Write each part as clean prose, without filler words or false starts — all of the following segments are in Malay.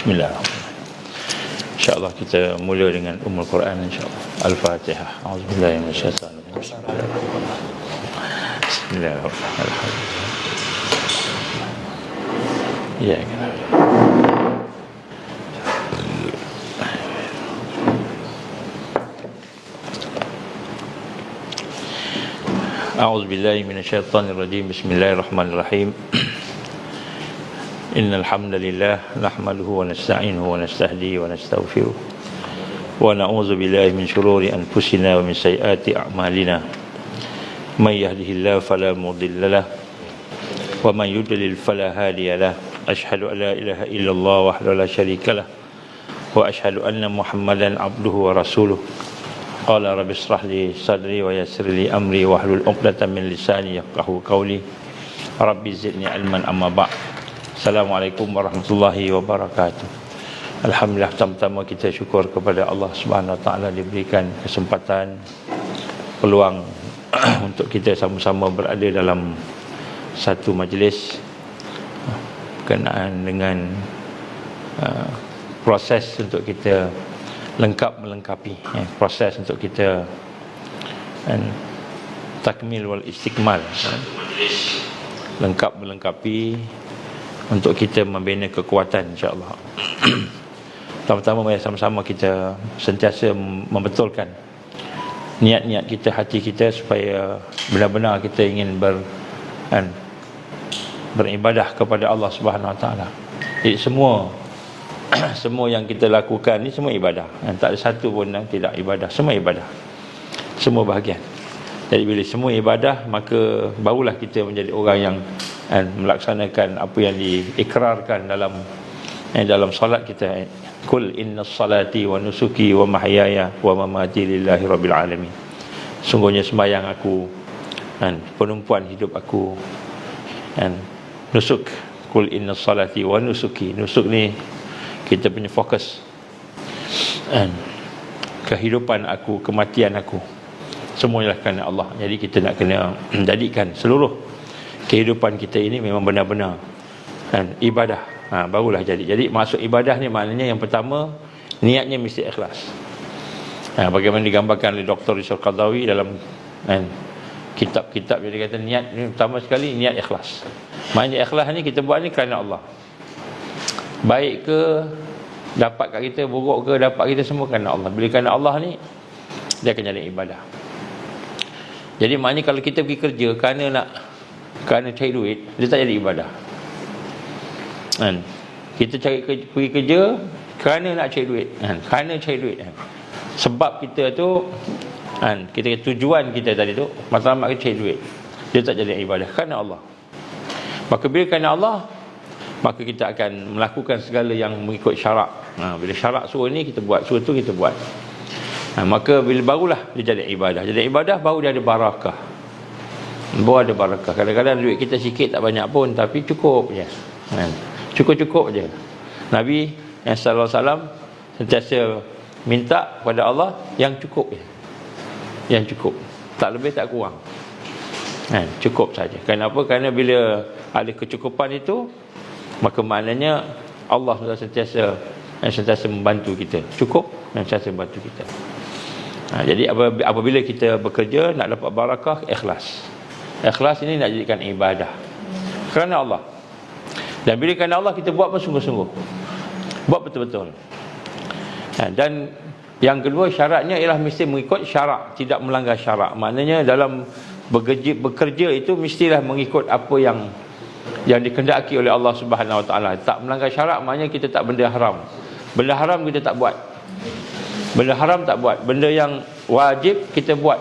Bismillahirrahmanirrahim. InsyaAllah kita mula dengan Ummul Quran insyaAllah. Al-Fatihah. A'udzubillahi minasyaitanir rajim. Bismillahirrahmanirrahim. Ya, A'udzubillahi minasyaitanir rajim. Bismillahirrahmanirrahim. Innal hamdalillah nahmaduhu wa nasta'inuhu wa nastahdihi wa nastaghfiruh wa na'udzu billahi min shururi anfusina wa min sayyiati a'malina. May yahdihillahu fala mudilla lahu wa may yudlil fala hadiya lahu. Asyhadu an la ilaha illallah wahdahu la syarika lahu wa asyhadu anna Muhammadan abduhu wa rasuluh. Qala rabbi ishrah li sadri wa yassir li amri wahlul 'uqdatam min lisani yafqahu qawli. Rabbi zidni ilman amma ba'd. Assalamualaikum warahmatullahi wabarakatuh. Alhamdulillah, pertama kita syukur kepada Allah Subhanahu Wa Taala diberikan kesempatan, peluang untuk kita sama-sama berada dalam satu majlis berkenaan dengan proses untuk kita melengkapi proses untuk kita takmil wal istikmal, lengkap melengkapi untuk kita membina kekuatan insya-Allah. Pertama-tama mari sama-sama kita sentiasa membetulkan niat-niat kita, hati kita, supaya benar-benar kita ingin beribadah kepada Allah Subhanahu Wa Taala. Jadi semua yang kita lakukan ni semua ibadah. Tak ada satu pun yang tidak ibadah. Semua ibadah. Semua bahagian. Jadi bila semua ibadah, maka barulah kita menjadi orang yang melaksanakan apa yang diikrarkan dalam solat kita. Kul inna salati wa nusuki wa mahyaya wa mamati lillahi rabbil alamin. Sungguhnya sembahyang aku dan penumpuan hidup aku dan nusuk. Kul inna salati wa nusuki. Nusuk ni kita punya fokus, kehidupan aku, kematian aku, semuanya kerana Allah. Jadi kita nak kena jadikan seluruh kehidupan kita ini memang benar-benar ibadah, barulah jadi. Jadi masuk ibadah ni maknanya yang pertama, niatnya mesti ikhlas. Bagaimana digambarkan oleh Dr. Rizal Qadawi dalam kitab-kitab, dia kata niat ni pertama sekali niat ikhlas. Maknanya ikhlas ni kita buat ni kerana Allah. Baik ke dapat kat kita, buruk ke dapat kita, semua kerana Allah. Bila kerana Allah ni, dia akan jadi ibadah. Jadi maknanya kalau kita pergi kerja kerana cari duit, dia tak jadi ibadah. Kita pergi kerja kerana nak cari duit, kerana cari duit. Sebab kita tu, kita tujuan kita tadi tu, matlamat kita cari duit, dia tak jadi ibadah kerana Allah. Maka bila kerana Allah, maka kita akan melakukan segala yang mengikut syarak. Bila syarak suruh ni kita buat, suruh tu kita buat. Maka bila barulah dia jadi ibadah. Jadi ibadah baru dia ada barakah. Baru ada barakah. Kadang-kadang duit kita sikit tak banyak pun, tapi cukup je. Cukup-cukup je. Nabi sallallahu alaihi wasallam sentiasa minta kepada Allah yang cukup je. Yang cukup. Tak lebih tak kurang. Cukup saja. Kenapa? Kerana bila ada kecukupan itu, maka maknanya Allah sentiasa membantu kita. Cukup dan sentiasa membantu kita. Jadi apabila kita bekerja nak dapat barakah, ikhlas. Ikhlas ini nak jadikan ibadah kerana Allah. Dan bila kerana Allah, kita buat pun sungguh-sungguh, buat betul-betul. Dan yang kedua, syaratnya ialah mesti mengikut syarak, tidak melanggar syarak. Maknanya dalam bekerja itu mestilah mengikut apa yang dikehendaki oleh Allah Subhanahu Wa Taala. Tak melanggar syarak maknanya kita tak benda haram. Benda haram kita tak buat. Benda haram tak buat. Benda yang wajib kita buat.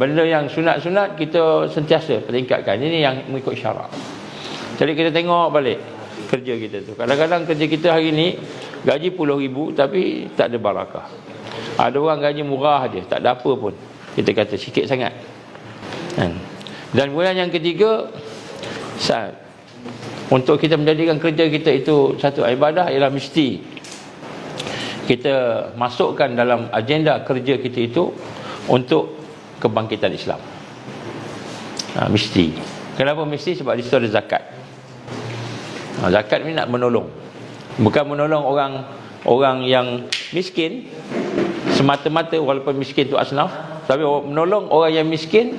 Benda yang sunat-sunat kita sentiasa tingkatkan. Ini yang mengikut syarak. Jadi kita tengok balik kerja kita tu. Kadang-kadang kerja kita hari ni gaji RM10,000 tapi tak ada barakah. Ada orang gaji murah je, tak ada apa pun. Kita kata sikit sangat. Dan kemudian yang ketiga, untuk kita menjadikan kerja kita itu satu ibadah, ialah mesti kita masukkan dalam agenda kerja kita itu untuk kebangkitan Islam. Mesti. Kenapa mesti? Sebab di situ ada zakat. Zakat ni nak menolong. Bukan menolong orang yang miskin semata-mata, walaupun miskin tu asnaf, tapi menolong orang yang miskin,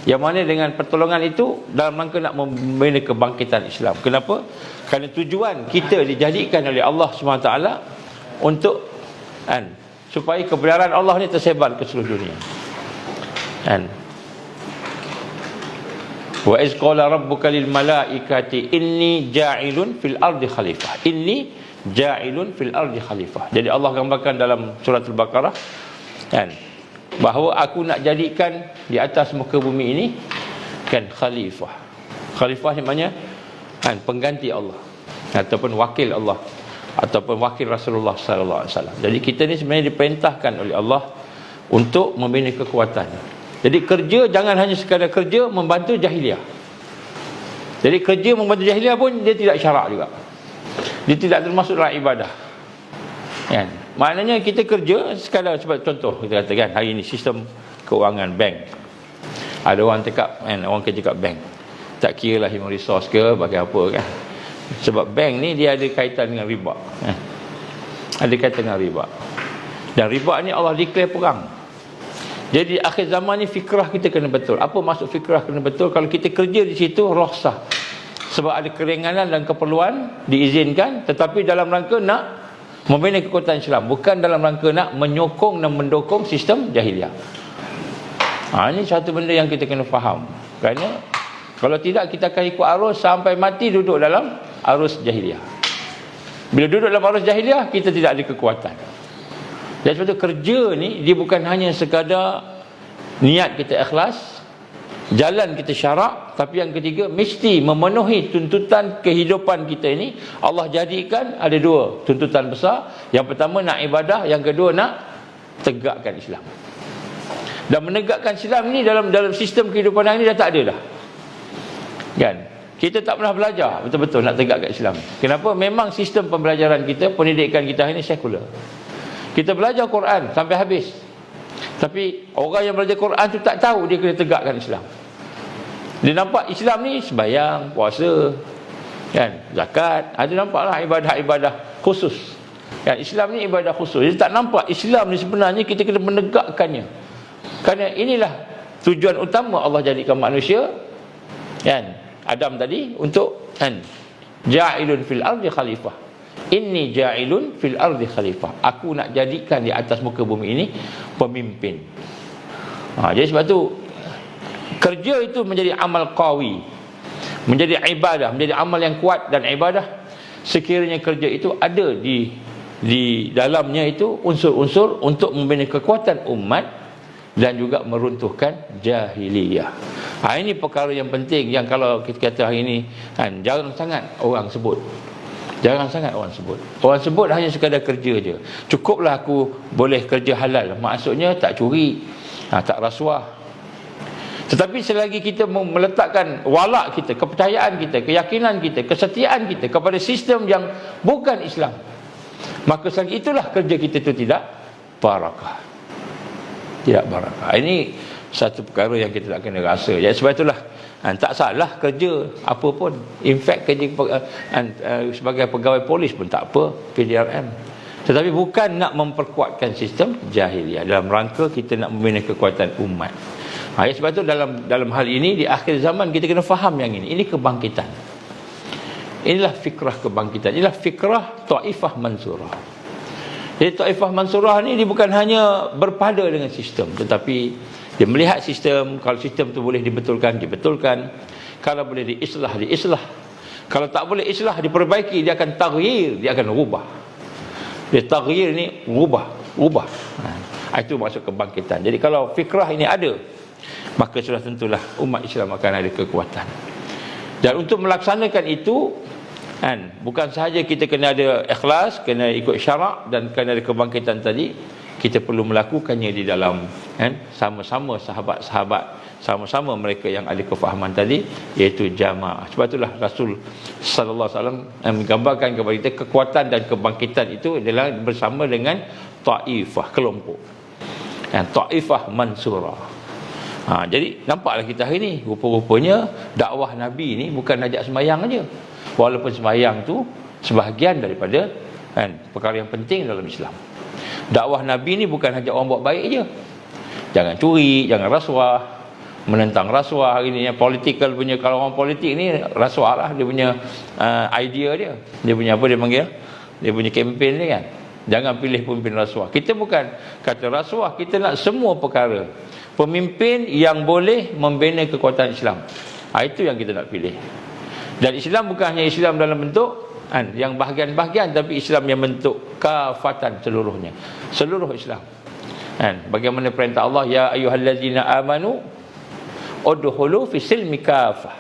yang mana dengan pertolongan itu dalam rangka nak membina kebangkitan Islam. Kenapa? Kerana tujuan kita dijadikan oleh Allah SWT untuk supaya kebenaran Allah ni tersebar ke seluruh dunia. Wa iz qala rabbuka lil malaikati inni ja'ilun fil ardi khalifah. Inni ja'ilun fil ardi khalifah. Jadi Allah gambarkan dalam surah Al-Baqarah bahawa aku nak jadikan di atas muka bumi ini khalifah. Khalifah ni maknanya pengganti Allah ataupun wakil Allah ataupun wakil Rasulullah sallallahu alaihi wasallam. Jadi kita ni sebenarnya diperintahkan oleh Allah untuk membina kekuatan. Jadi kerja jangan hanya sekadar kerja membantu jahiliah. Jadi kerja membantu jahiliah pun dia tidak syarak juga. Dia tidak termasuk dalam ibadah. Maknanya kita kerja sekadar, sebab contoh kita katakan hari ini sistem keuangan bank. Ada orang cakap orang kerja kat bank, tak kira lah human resource ke bagi apa kan. Sebab bank ni dia ada kaitan dengan riba. Ada kaitan dengan riba. Dan riba ni Allah declare perang. Jadi akhir zaman ni fikrah kita kena betul. Apa maksud fikrah kena betul? Kalau kita kerja di situ rukhsah, sebab ada keringanan dan keperluan diizinkan, tetapi dalam rangka nak membina kekuatan Islam, bukan dalam rangka nak menyokong dan mendukung sistem jahiliah. Ini satu benda yang kita kena faham. Kerana kalau tidak kita akan ikut arus sampai mati duduk dalam arus jahiliah. Bila duduk dalam arus jahiliah, kita tidak ada kekuatan. Dan sebab itu kerja ni dia bukan hanya sekadar niat kita ikhlas, jalan kita syarak, tapi yang ketiga mesti memenuhi tuntutan kehidupan kita ini. Allah jadikan ada dua tuntutan besar. Yang pertama nak ibadah, yang kedua nak tegakkan Islam. Dan menegakkan Islam ni dalam sistem kehidupan hari ni dah tak ada dah. Kan? Kita tak pernah belajar betul-betul nak tegakkan Islam. Kenapa? Memang sistem pembelajaran kita, pendidikan kita hari ni sekular. Kita belajar Quran sampai habis, tapi orang yang belajar Quran tu tak tahu dia kena tegakkan Islam. Dia nampak Islam ni sembahyang, puasa, kan, zakat, ada nampaklah ibadah-ibadah khusus. Kan, Islam ni ibadah khusus. Dia tak nampak Islam ni sebenarnya kita kena menegakkannya. Kerana inilah tujuan utama Allah jadikan manusia, kan, Adam tadi, untuk ja'ilun fil ardi khalifah. Inni ja'ilun fil ardi khalifah. Aku nak jadikan di atas muka bumi ini pemimpin. Jadi sebab tu kerja itu menjadi amal qawi, menjadi ibadah, menjadi amal yang kuat dan ibadah. Sekiranya kerja itu ada di dalamnya itu unsur-unsur untuk membina kekuatan umat dan juga meruntuhkan jahiliyah. Ini perkara yang penting yang kalau kita kata hari ini jarang sangat orang sebut. Jarang sangat orang sebut. Orang sebut hanya sekadar kerja je. Cukuplah aku boleh kerja halal. Maksudnya tak curi, tak rasuah. Tetapi selagi kita meletakkan walak kita, kepercayaan kita, keyakinan kita, kesetiaan kita kepada sistem yang bukan Islam, maka selagi itulah kerja kita itu tidak barakah. Tidak barakah. Ini satu perkara yang kita tak kena rasa. Jadi sebab itulah tak salah kerja apa pun. In fact kerja sebagai pegawai polis pun tak apa, PDRM. Tetapi bukan nak memperkuatkan sistem jahiliah dalam rangka kita nak membina kekuatan umat. Sebab itu dalam hal ini di akhir zaman kita kena faham yang ini. Ini kebangkitan. Inilah fikrah kebangkitan. Inilah fikrah Taifah Mansurah. Jadi Taifah Mansurah ni dia bukan hanya berpada dengan sistem, tetapi dia melihat sistem. Kalau sistem tu boleh dibetulkan, dibetulkan. Kalau boleh diislah, diislah. Kalau tak boleh islah, diperbaiki. Dia akan taghyir, dia akan rubah. Dia taghyir ni rubah. Itu maksud kebangkitan. Jadi kalau fikrah ini ada, maka sudah tentulah umat Islam akan ada kekuatan. Dan untuk melaksanakan itu, bukan sahaja kita kena ada ikhlas, kena ikut syarak dan kena ada kebangkitan tadi, kita perlu melakukannya di dalam sama-sama sahabat-sahabat, sama-sama mereka yang ada kefahaman tadi, iaitu jamaah. Sebab itulah Rasul sallallahu alaihi wasallam menggambarkan kepada kita kekuatan dan kebangkitan itu adalah bersama dengan taifah, kelompok. Taifah Mansurah. Jadi nampaklah kita hari ni rupa-rupanya dakwah Nabi ni bukan ajak sembahyang aja. Walaupun sembahyang tu sebahagian daripada perkara yang penting dalam Islam. Dakwah Nabi ni bukan hanya orang buat baik je. Jangan curi, jangan rasuah, menentang rasuah. Hari ni yang political punya, kalau orang politik ni rasuah lah dia punya idea dia. Dia punya apa dia panggil? Dia punya kempen dia kan. Jangan pilih pemimpin rasuah. Kita bukan kata rasuah, kita nak semua perkara. Pemimpin yang boleh membina kekuatan Islam. Itu yang kita nak pilih. Dan Islam bukan hanya Islam dalam bentuk yang bahagian-bahagian, tapi Islam yang bentuk kafatan seluruhnya. Seluruh Islam. Bagaimana perintah Allah, ya ayyuhallazina amanu udkhulu fi silmi kafah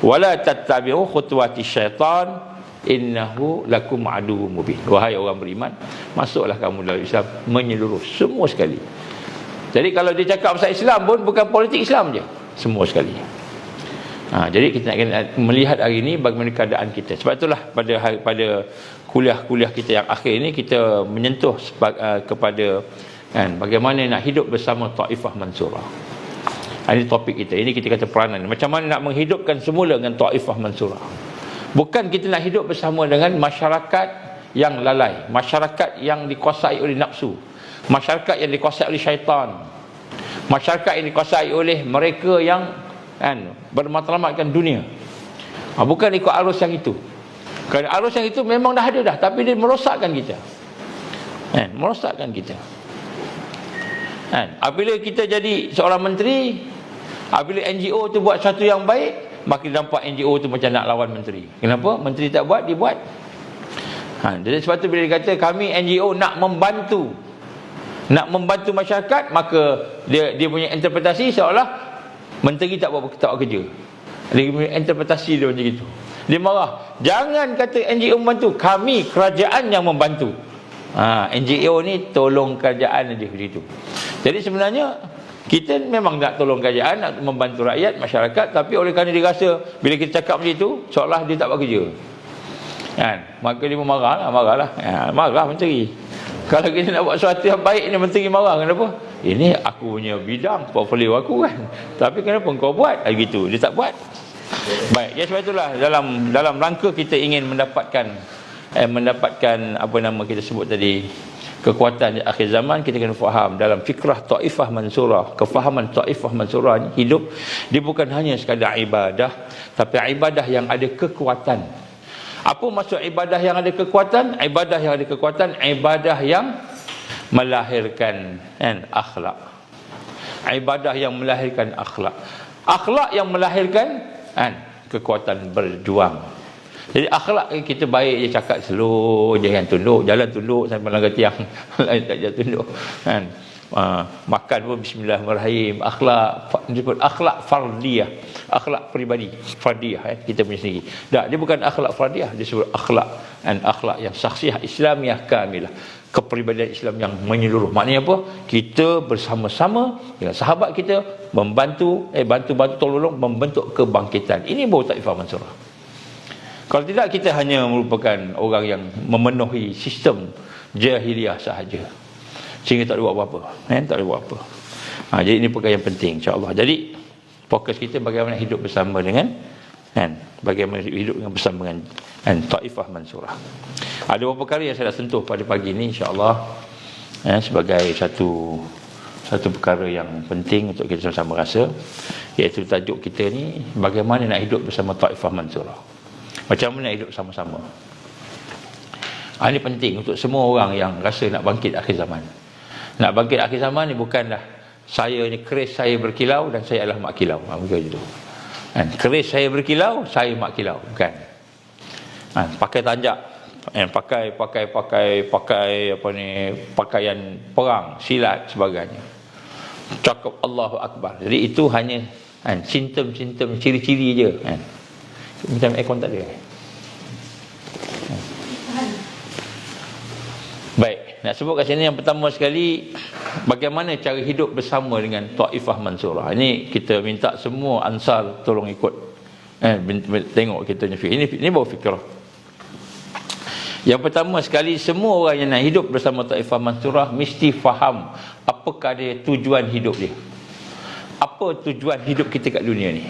wa la tattabi'u khutuwati syaitan innahu lakum aduwwum mubin. Wahai orang beriman, masuklah kamu dalam Islam menyeluruh, semua sekali. Jadi kalau dia cakap pasal Islam pun bukan politik Islam je, semua sekali. Jadi kita nak melihat hari ini bagaimana keadaan kita. Sebab itulah pada kuliah-kuliah kita yang akhir ini kita menyentuh kepada bagaimana nak hidup bersama Taifah Mansurah. Ini topik kita. Ini kita kata peranan. Macam mana nak menghidupkan semula dengan Taifah Mansurah. Bukan kita nak hidup bersama dengan masyarakat yang lalai, masyarakat yang dikuasai oleh nafsu, masyarakat yang dikuasai oleh syaitan, masyarakat yang dikuasai oleh mereka yang bermatlamatkan dunia. Bukan ikut arus yang itu. Kerana arus yang itu memang dah ada dah, tapi dia merosakkan kita. Merosakkan kita. Apabila kita jadi seorang menteri, apabila NGO tu buat sesuatu yang baik, makin nampak NGO tu macam nak lawan menteri. Kenapa? Menteri tak buat, dia buat. Jadi sebab tu bila dia kata kami NGO nak membantu masyarakat, maka dia punya interpretasi seolah menteri tak buat kerja. Dia punya interpretasi dia macam itu. Dia marah. Jangan kata NGO membantu, kami kerajaan yang membantu. NGO ni tolong kerajaan aja begitu. Jadi sebenarnya kita memang nak tolong kerajaan, nak membantu rakyat, masyarakat, tapi oleh kerana dia rasa bila kita cakap macam itu seolah dia tak buat kerja. Maka dia marah menteri. Kalau kita nak buat sesuatu yang baik ni, menteri marah. Kenapa? Ini aku punya bidang, portfolio aku kan. Tapi kenapa kau buat? Gitu. Dia tak buat. Baik, sebab itulah dalam rangka kita ingin mendapatkan apa nama kita sebut tadi, kekuatan di akhir zaman, kita kena faham dalam fikrah Taifah Mansurah, kefahaman Taifah Mansurah ni hidup, dia bukan hanya sekadar ibadah, tapi ibadah yang ada kekuatan. Apa maksud ibadah yang ada kekuatan? Ibadah yang ada kekuatan, ibadah yang melahirkan akhlak. Ibadah yang melahirkan akhlak. Akhlak yang melahirkan kekuatan berjuang. Jadi akhlak kita baik je, cakap slow je kan, tunduk, jalan tunduk sampai langgar tiang. Lain tak jalan tunduk makan pun bismillahirrahmanirrahim. Akhlak disebut akhlak fardiyah, akhlak peribadi fardiyah kita punya sendiri. Tak, dia bukan akhlak fardiyah, dia sebut akhlak akhlak yang syakhsiah Islamiah kamilah, kepribadian Islam yang menyeluruh. Maknanya apa? Kita bersama-sama dengan sahabat kita membantu bantu tolong membentuk kebangkitan. Ini baru Taifah Mansurah. Kalau tidak, kita hanya merupakan orang yang memenuhi sistem jahiliah sahaja, sehingga tak ada buat apa-apa. Tak ada buat apa. Jadi ini perkara yang penting, insya-Allah. Jadi fokus kita bagaimana hidup bersama dengan bagaimana hidup bersama dengan Taifah Mansurah. Ada beberapa perkara yang saya nak sentuh pada pagi ini, insya-Allah, sebagai satu perkara yang penting untuk kita sama-sama rasa, iaitu tajuk kita ni bagaimana nak hidup bersama Taifah Mansurah. Macam mana hidup sama-sama. Ini penting untuk semua orang yang rasa nak bangkit akhir zaman. Nak bangkit akhir zaman ni bukanlah saya ni keris saya berkilau dan saya adalah mak kilau. Bukan itu. Keris saya berkilau, saya mak kilau. Bukan. Pakai tanjak, pakai apa ni, pakaian perang, silat sebagainya. Cakap Allahu Akbar. Jadi itu hanya simptom-simptom, ciri-ciri je. Macam aircon tak ada. Baik, nak sebut kat sini yang pertama sekali, bagaimana cara hidup bersama dengan Taifah Mansurah. Ini kita minta semua ansar tolong ikut. Tengok kita punya fikir. Ini baru fikrah. Yang pertama sekali, semua orang yang nak hidup bersama Taifah Mansurah mesti faham apakah dia tujuan hidup dia. Apa tujuan hidup kita kat dunia ni?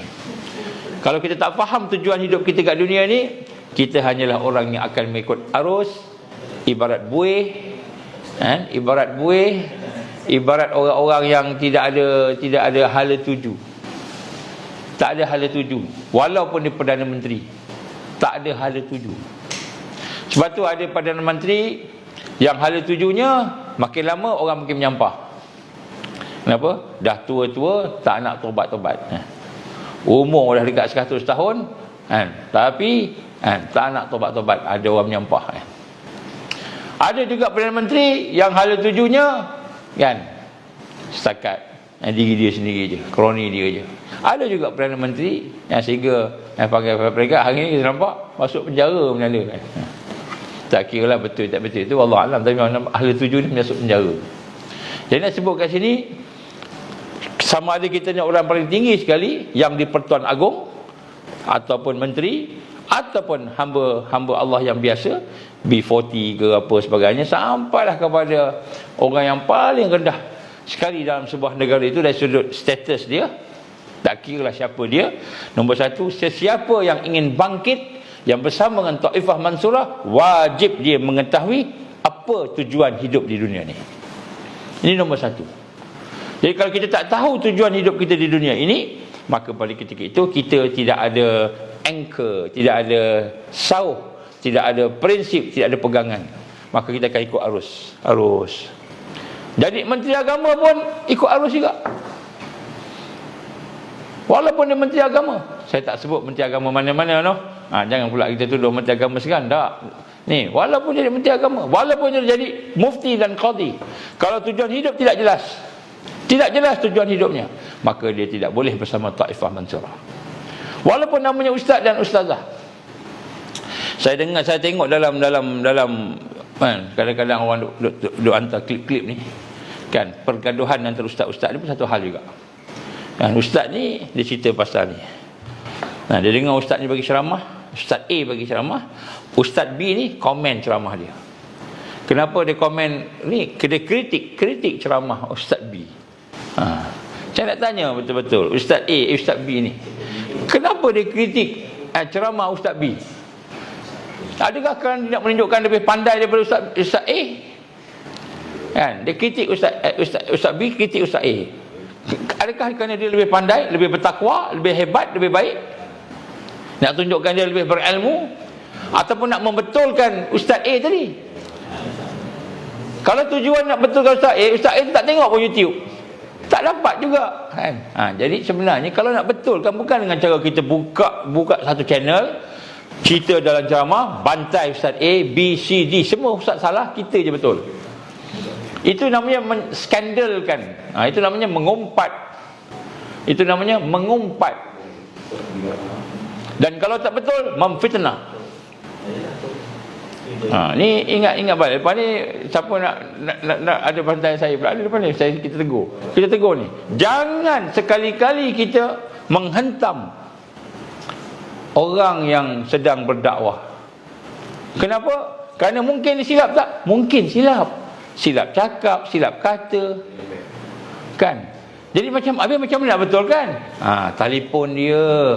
Kalau kita tak faham tujuan hidup kita kat dunia ni, Kita hanyalah orang yang akan mengikut arus, ibarat buih, ibarat orang-orang yang tidak ada hala tuju. Tak ada hala tuju. Walaupun dia Perdana Menteri, tak ada hala tuju. Sebab tu ada Perdana Menteri yang hala tujunya makin lama orang makin menyampah. Kenapa? Dah tua-tua, tak nak tobat-tobat. Umur dah dekat 100 tahun, tapi tak nak tobat-tobat. Ada orang menyampah. Ada juga Perdana Menteri yang hala tujunya setakat diri dia sendiri je, kroni dia je. Ada juga Perdana Menteri yang sehingga panggil peringkat hari ni kita nampak masuk penjara menyala. Tak kira lah betul tak betul itu wallah alam, tapi ahli tuju ni masuk penjara. Jadi nak sebut kat sini, sama ada kita ni orang paling tinggi sekali yang di Pertuan Agong, ataupun menteri, ataupun hamba Allah yang biasa, B40 ke apa sebagainya, sampailah kepada orang yang paling rendah sekali dalam sebuah negara itu dari sudut status dia. Tak kira lah siapa dia. Nombor satu, sesiapa yang ingin bangkit yang bersama dengan Taifah Mansurah, wajib dia mengetahui apa tujuan hidup di dunia ni. Ini nombor satu. Jadi kalau kita tak tahu tujuan hidup kita di dunia ini, maka pada ketika itu kita tidak ada anchor, tidak ada sauh, tidak ada prinsip, tidak ada pegangan. Maka kita akan ikut arus. Jadi Menteri Agama pun ikut arus juga. Walaupun dia Menteri Agama, saya tak sebut Menteri Agama mana-mana jangan pula kita tuduh Menteri Agama segan. Tak. Ni, walaupun jadi Menteri Agama, walaupun dia jadi mufti dan qadi, kalau tujuan hidup tidak jelas tujuan hidupnya, maka dia tidak boleh bersama Taifah Mansurah. Walaupun namanya ustaz dan ustazah. Saya tengok dalam kadang-kadang orang duk hantar klip-klip ni, pergaduhan antara ustaz-ustaz ni pun satu hal juga. Ustaz ni dia cerita pasal ni. Dia dengar ustaz ni bagi ceramah, ustaz A bagi ceramah, ustaz B ni komen ceramah dia. Kenapa dia komen ni? Dia kritik ceramah ustaz B. Saya nak tanya betul-betul ustaz A, ustaz B ni, kenapa dia kritik ceramah ustaz B? Adakah kerana dia nak menunjukkan lebih pandai daripada ustaz A? Dia kritik ustaz B, kritik ustaz A. Adakah kerana dia lebih pandai, lebih bertakwa, lebih hebat, lebih baik? Nak tunjukkan dia lebih berilmu? Ataupun nak membetulkan ustaz A tadi? Kalau tujuan nak betulkan ustaz A tu tak tengok pun YouTube, tak dapat juga jadi sebenarnya kalau nak betulkan, bukan dengan cara kita buka satu channel, cerita dalam ceramah, bantai ustaz A, B, C, D, semua ustaz salah, kita je betul. Itu namanya skandalkan. Itu namanya mengumpat. Dan kalau tak betul, memfitnah. Ni ingat balik. Lepas ni siapa nak ada bantai saya pula, ada depan ni kita tegur ni. Jangan sekali-kali kita menghentam orang yang sedang berdakwah. Kenapa? Kerana mungkin silap tak? Mungkin silap. Silap cakap, silap kata. Jadi macam mana nak betulkan? Telefon dia.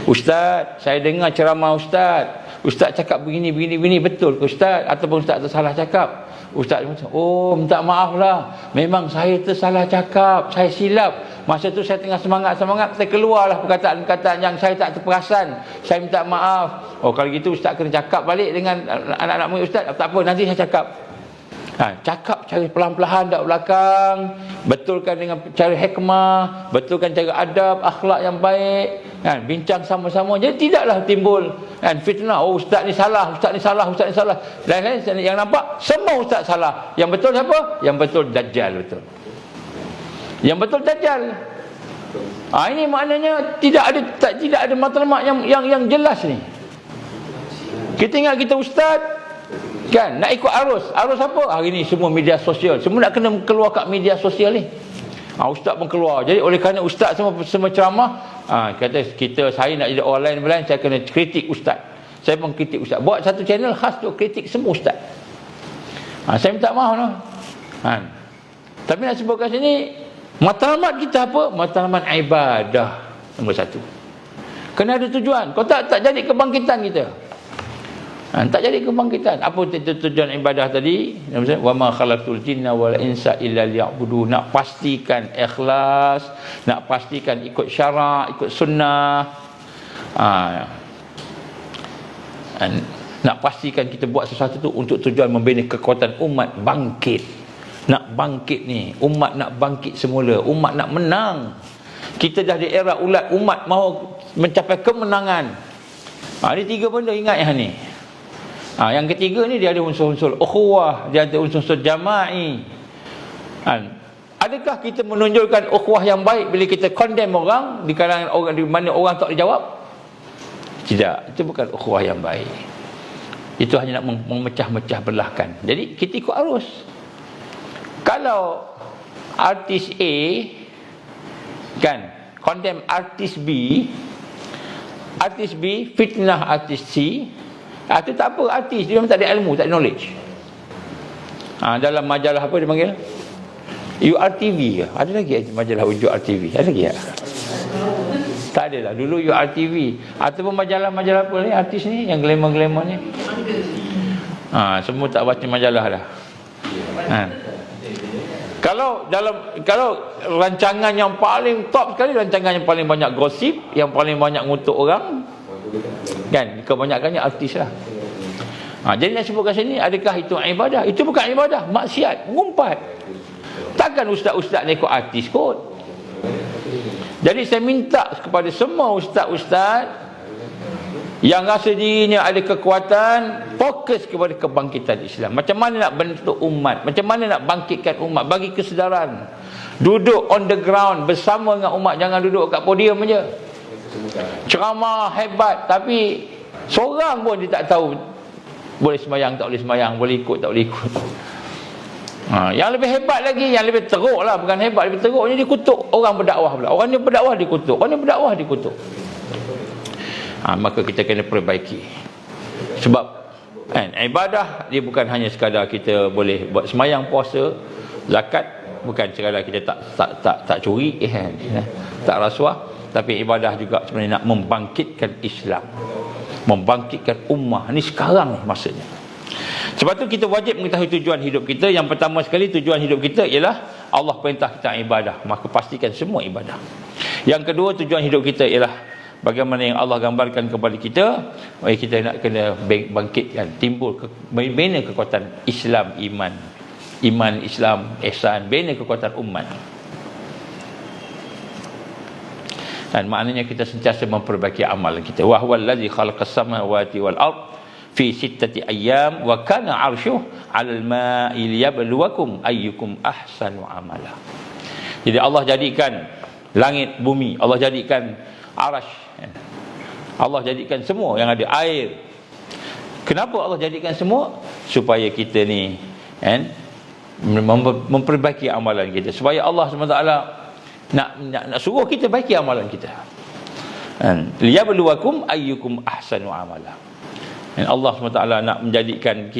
Ustaz, saya dengar ceramah Ustaz cakap begini, betul ke Ustaz? Ataupun Ustaz tersalah cakap? Ustaz macam, minta maaf lah, memang saya tersalah cakap, saya silap. Masa tu saya tengah semangat, saya keluarlah perkataan-perkataan yang saya tak terperasan, saya minta maaf. Kalau gitu Ustaz kena cakap balik dengan anak-anak murid Ustaz. Tak apa, nanti saya cakap. Cakap cara pelan-pelan dak belakang, betulkan dengan cara hikmah, betulkan cara adab, akhlak yang baik, bincang sama-sama. Jadi tidaklah timbul fitnah. Ustaz ni salah. Lain-lain yang nampak semua ustaz salah. Yang betul siapa? Yang betul Dajjal betul. Yang betul Dajjal. Ini maknanya tidak ada matlamat yang jelas ni. Kita ingat kita ustaz nak ikut arus apa? Hari ni semua media sosial, semua nak kena keluar kat media sosial ni. Ustaz pun keluar. Jadi oleh kerana ustaz semua ceramah, kata saya nak jadi orang lain, saya kena kritik ustaz. Saya pun kritik ustaz. Buat satu channel khas untuk kritik semua ustaz. Saya minta maaf Tapi nak sebut kat sini, matlamat kita apa? Matlamat ibadah. Nombor satu, kena ada tujuan. Kalau tak jadi kebangkitan kita. Tak jadi kebangkitan. Apa tujuan ibadah tadi? Wa ma khalaqtul jinna wal insa illa liya'budun. Nak pastikan ikhlas, nak pastikan ikut syarak, ikut sunnah. Nak pastikan kita buat sesuatu tu untuk tujuan membina kekuatan umat bangkit. Nak bangkit ni, umat nak bangkit semula, umat nak menang. Kita dah di era ulat, umat mahu mencapai kemenangan. Ini 3 benda ingat yang ni. Yang ketiga ni dia ada unsur-unsur ukhuwah, dia ada unsur-unsur jama'i. Adakah kita menunjukkan ukhuwah yang baik bila kita condemn orang di kalangan orang di mana orang tak dijawab? Tidak, itu bukan ukhuwah yang baik. Itu hanya nak memecah-mecah belahkan. Jadi kita ikut arus. Kalau artis A kan condemn artis B, artis B fitnah artis C, itu tak apa, artis dia memang tak ada ilmu, tak ada knowledge. Dalam majalah apa dia panggil? URTV ke? Ada lagi majalah URTV? Ada lagi tak? Tak ada lah. Dulu URTV ataupun majalah-majalah apa ni, artis ni yang glamour-glamour ni. Semua tak baca majalah dah. Kalau rancangan yang paling top sekali, rancangan yang paling banyak gosip, yang paling banyak ngutuk orang, kan, kebanyakannya artis lah. Jadi yang sebutkan sini, adakah itu ibadah? Itu bukan ibadah, maksiat, mengumpat. Takkan ustaz-ustaz ni ikut artis kot. Jadi saya minta kepada semua ustaz-ustaz yang rasa dirinya ada kekuatan, fokus kepada kebangkitan Islam. Macam mana nak bentuk umat, macam mana nak bangkitkan umat, bagi kesedaran. Duduk on the ground bersama dengan umat, jangan duduk kat podium aja. Ceramah hebat tapi seorang pun dia tak tahu boleh sembahyang tak boleh sembahyang, boleh ikut tak boleh ikut. Yang lebih hebat lagi, yang lebih teruk lah, bukan hebat, lebih teruknya dia kutuk orang berdakwah pula. Orang ni berdakwah dikutuk, orang ni berdakwah dikutuk. Maka kita kena perbaiki. Sebab ibadah dia bukan hanya sekadar kita boleh buat sembahyang, puasa, zakat, bukan sekadar kita tak curi, tak rasuah. Tapi ibadah juga sebenarnya nak membangkitkan Islam, membangkitkan ummah. Ini sekarang ni masanya. Sebab tu kita wajib mengetahui tujuan hidup kita. Yang pertama sekali, tujuan hidup kita ialah Allah perintah kita ibadah, maka pastikan semua ibadah. Yang kedua, tujuan hidup kita ialah bagaimana yang Allah gambarkan kepada kita. Kita nak kena bangkitkan, timbul bina kekuatan Islam, iman Islam, ihsan, bina kekuatan umat. Dan maknanya kita sentiasa memperbaiki amalan kita. Wa huwal ladzi khalaqas samawati wal ard fi sittati ayyam wa kana 'arshuhu 'alal ma'i liyabluwakum ayyukum ahsanu amala. Jadi Allah jadikan langit bumi, Allah jadikan arasy, Allah jadikan semua yang ada, air. Kenapa Allah jadikan semua? Supaya kita ni memperbaiki amalan kita, supaya Allah SWT nak suruh kita baiki amalan kita. Liyabluwakum ayyukum ahsanu amala. Dan Allah SWT nak menjadikan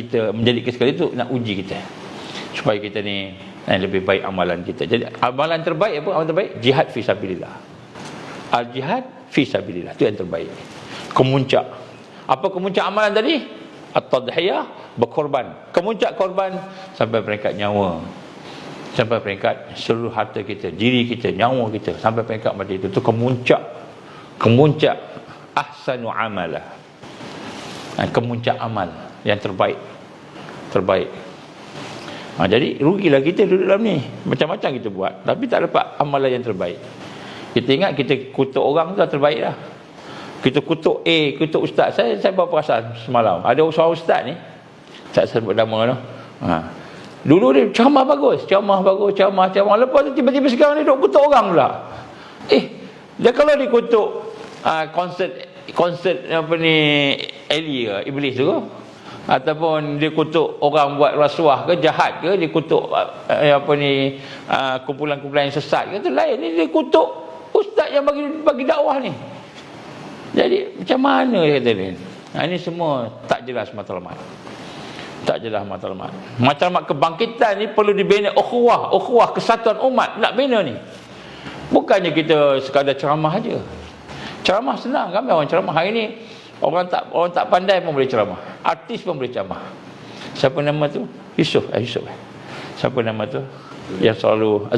sekali itu, nak uji kita supaya kita ni lebih baik amalan kita. Jadi amalan terbaik apa? Amalan terbaik jihad fi sabilillah. Al-jihad fi sabilillah, itu yang terbaik. Kemuncak. Apa kemuncak amalan tadi? At-tadhiyah, berkorban. Kemuncak korban sampai peringkat nyawa, sampai peringkat seluruh harta kita, diri kita, nyawa kita, sampai peringkat mati. Itu kemuncak ahsanu amala, kemuncak amal yang terbaik. Jadi rugilah kita duduk dalam ni, macam-macam kita buat tapi tak dapat amalan yang terbaik. Kita ingat kita kutuk orang tu dah terbaik dah. Kita kutuk kutuk ustaz. Saya baru perasan semalam, ada seorang ustaz ni, tak sebut nama tu. Dulu dia ceramah bagus, lepas tu tiba-tiba sekarang dia duk kutuk orang pula. Dia kalau dia kutuk konsert apa ni, iblis tu, ataupun dia kutuk orang buat rasuah ke, jahat ke, dia kutuk kumpulan-kumpulan yang sesat ke, itu lain. Ni dia kutuk ustaz yang bagi dakwah ni. Jadi macam mana dia kata ni? Ini semua tak jelas matlamat. Tak jelas matlamat. Matlamat kebangkitan ni perlu dibina ukhuwah, kesatuan umat nak bina ni. Bukannya kita sekadar ceramah aja. Ceramah senang, ramai orang ceramah hari ni. Orang tak pandai pun boleh ceramah. Artis pun boleh ceramah. Siapa nama tu? Yusuf. Siapa nama tu? Yang selalu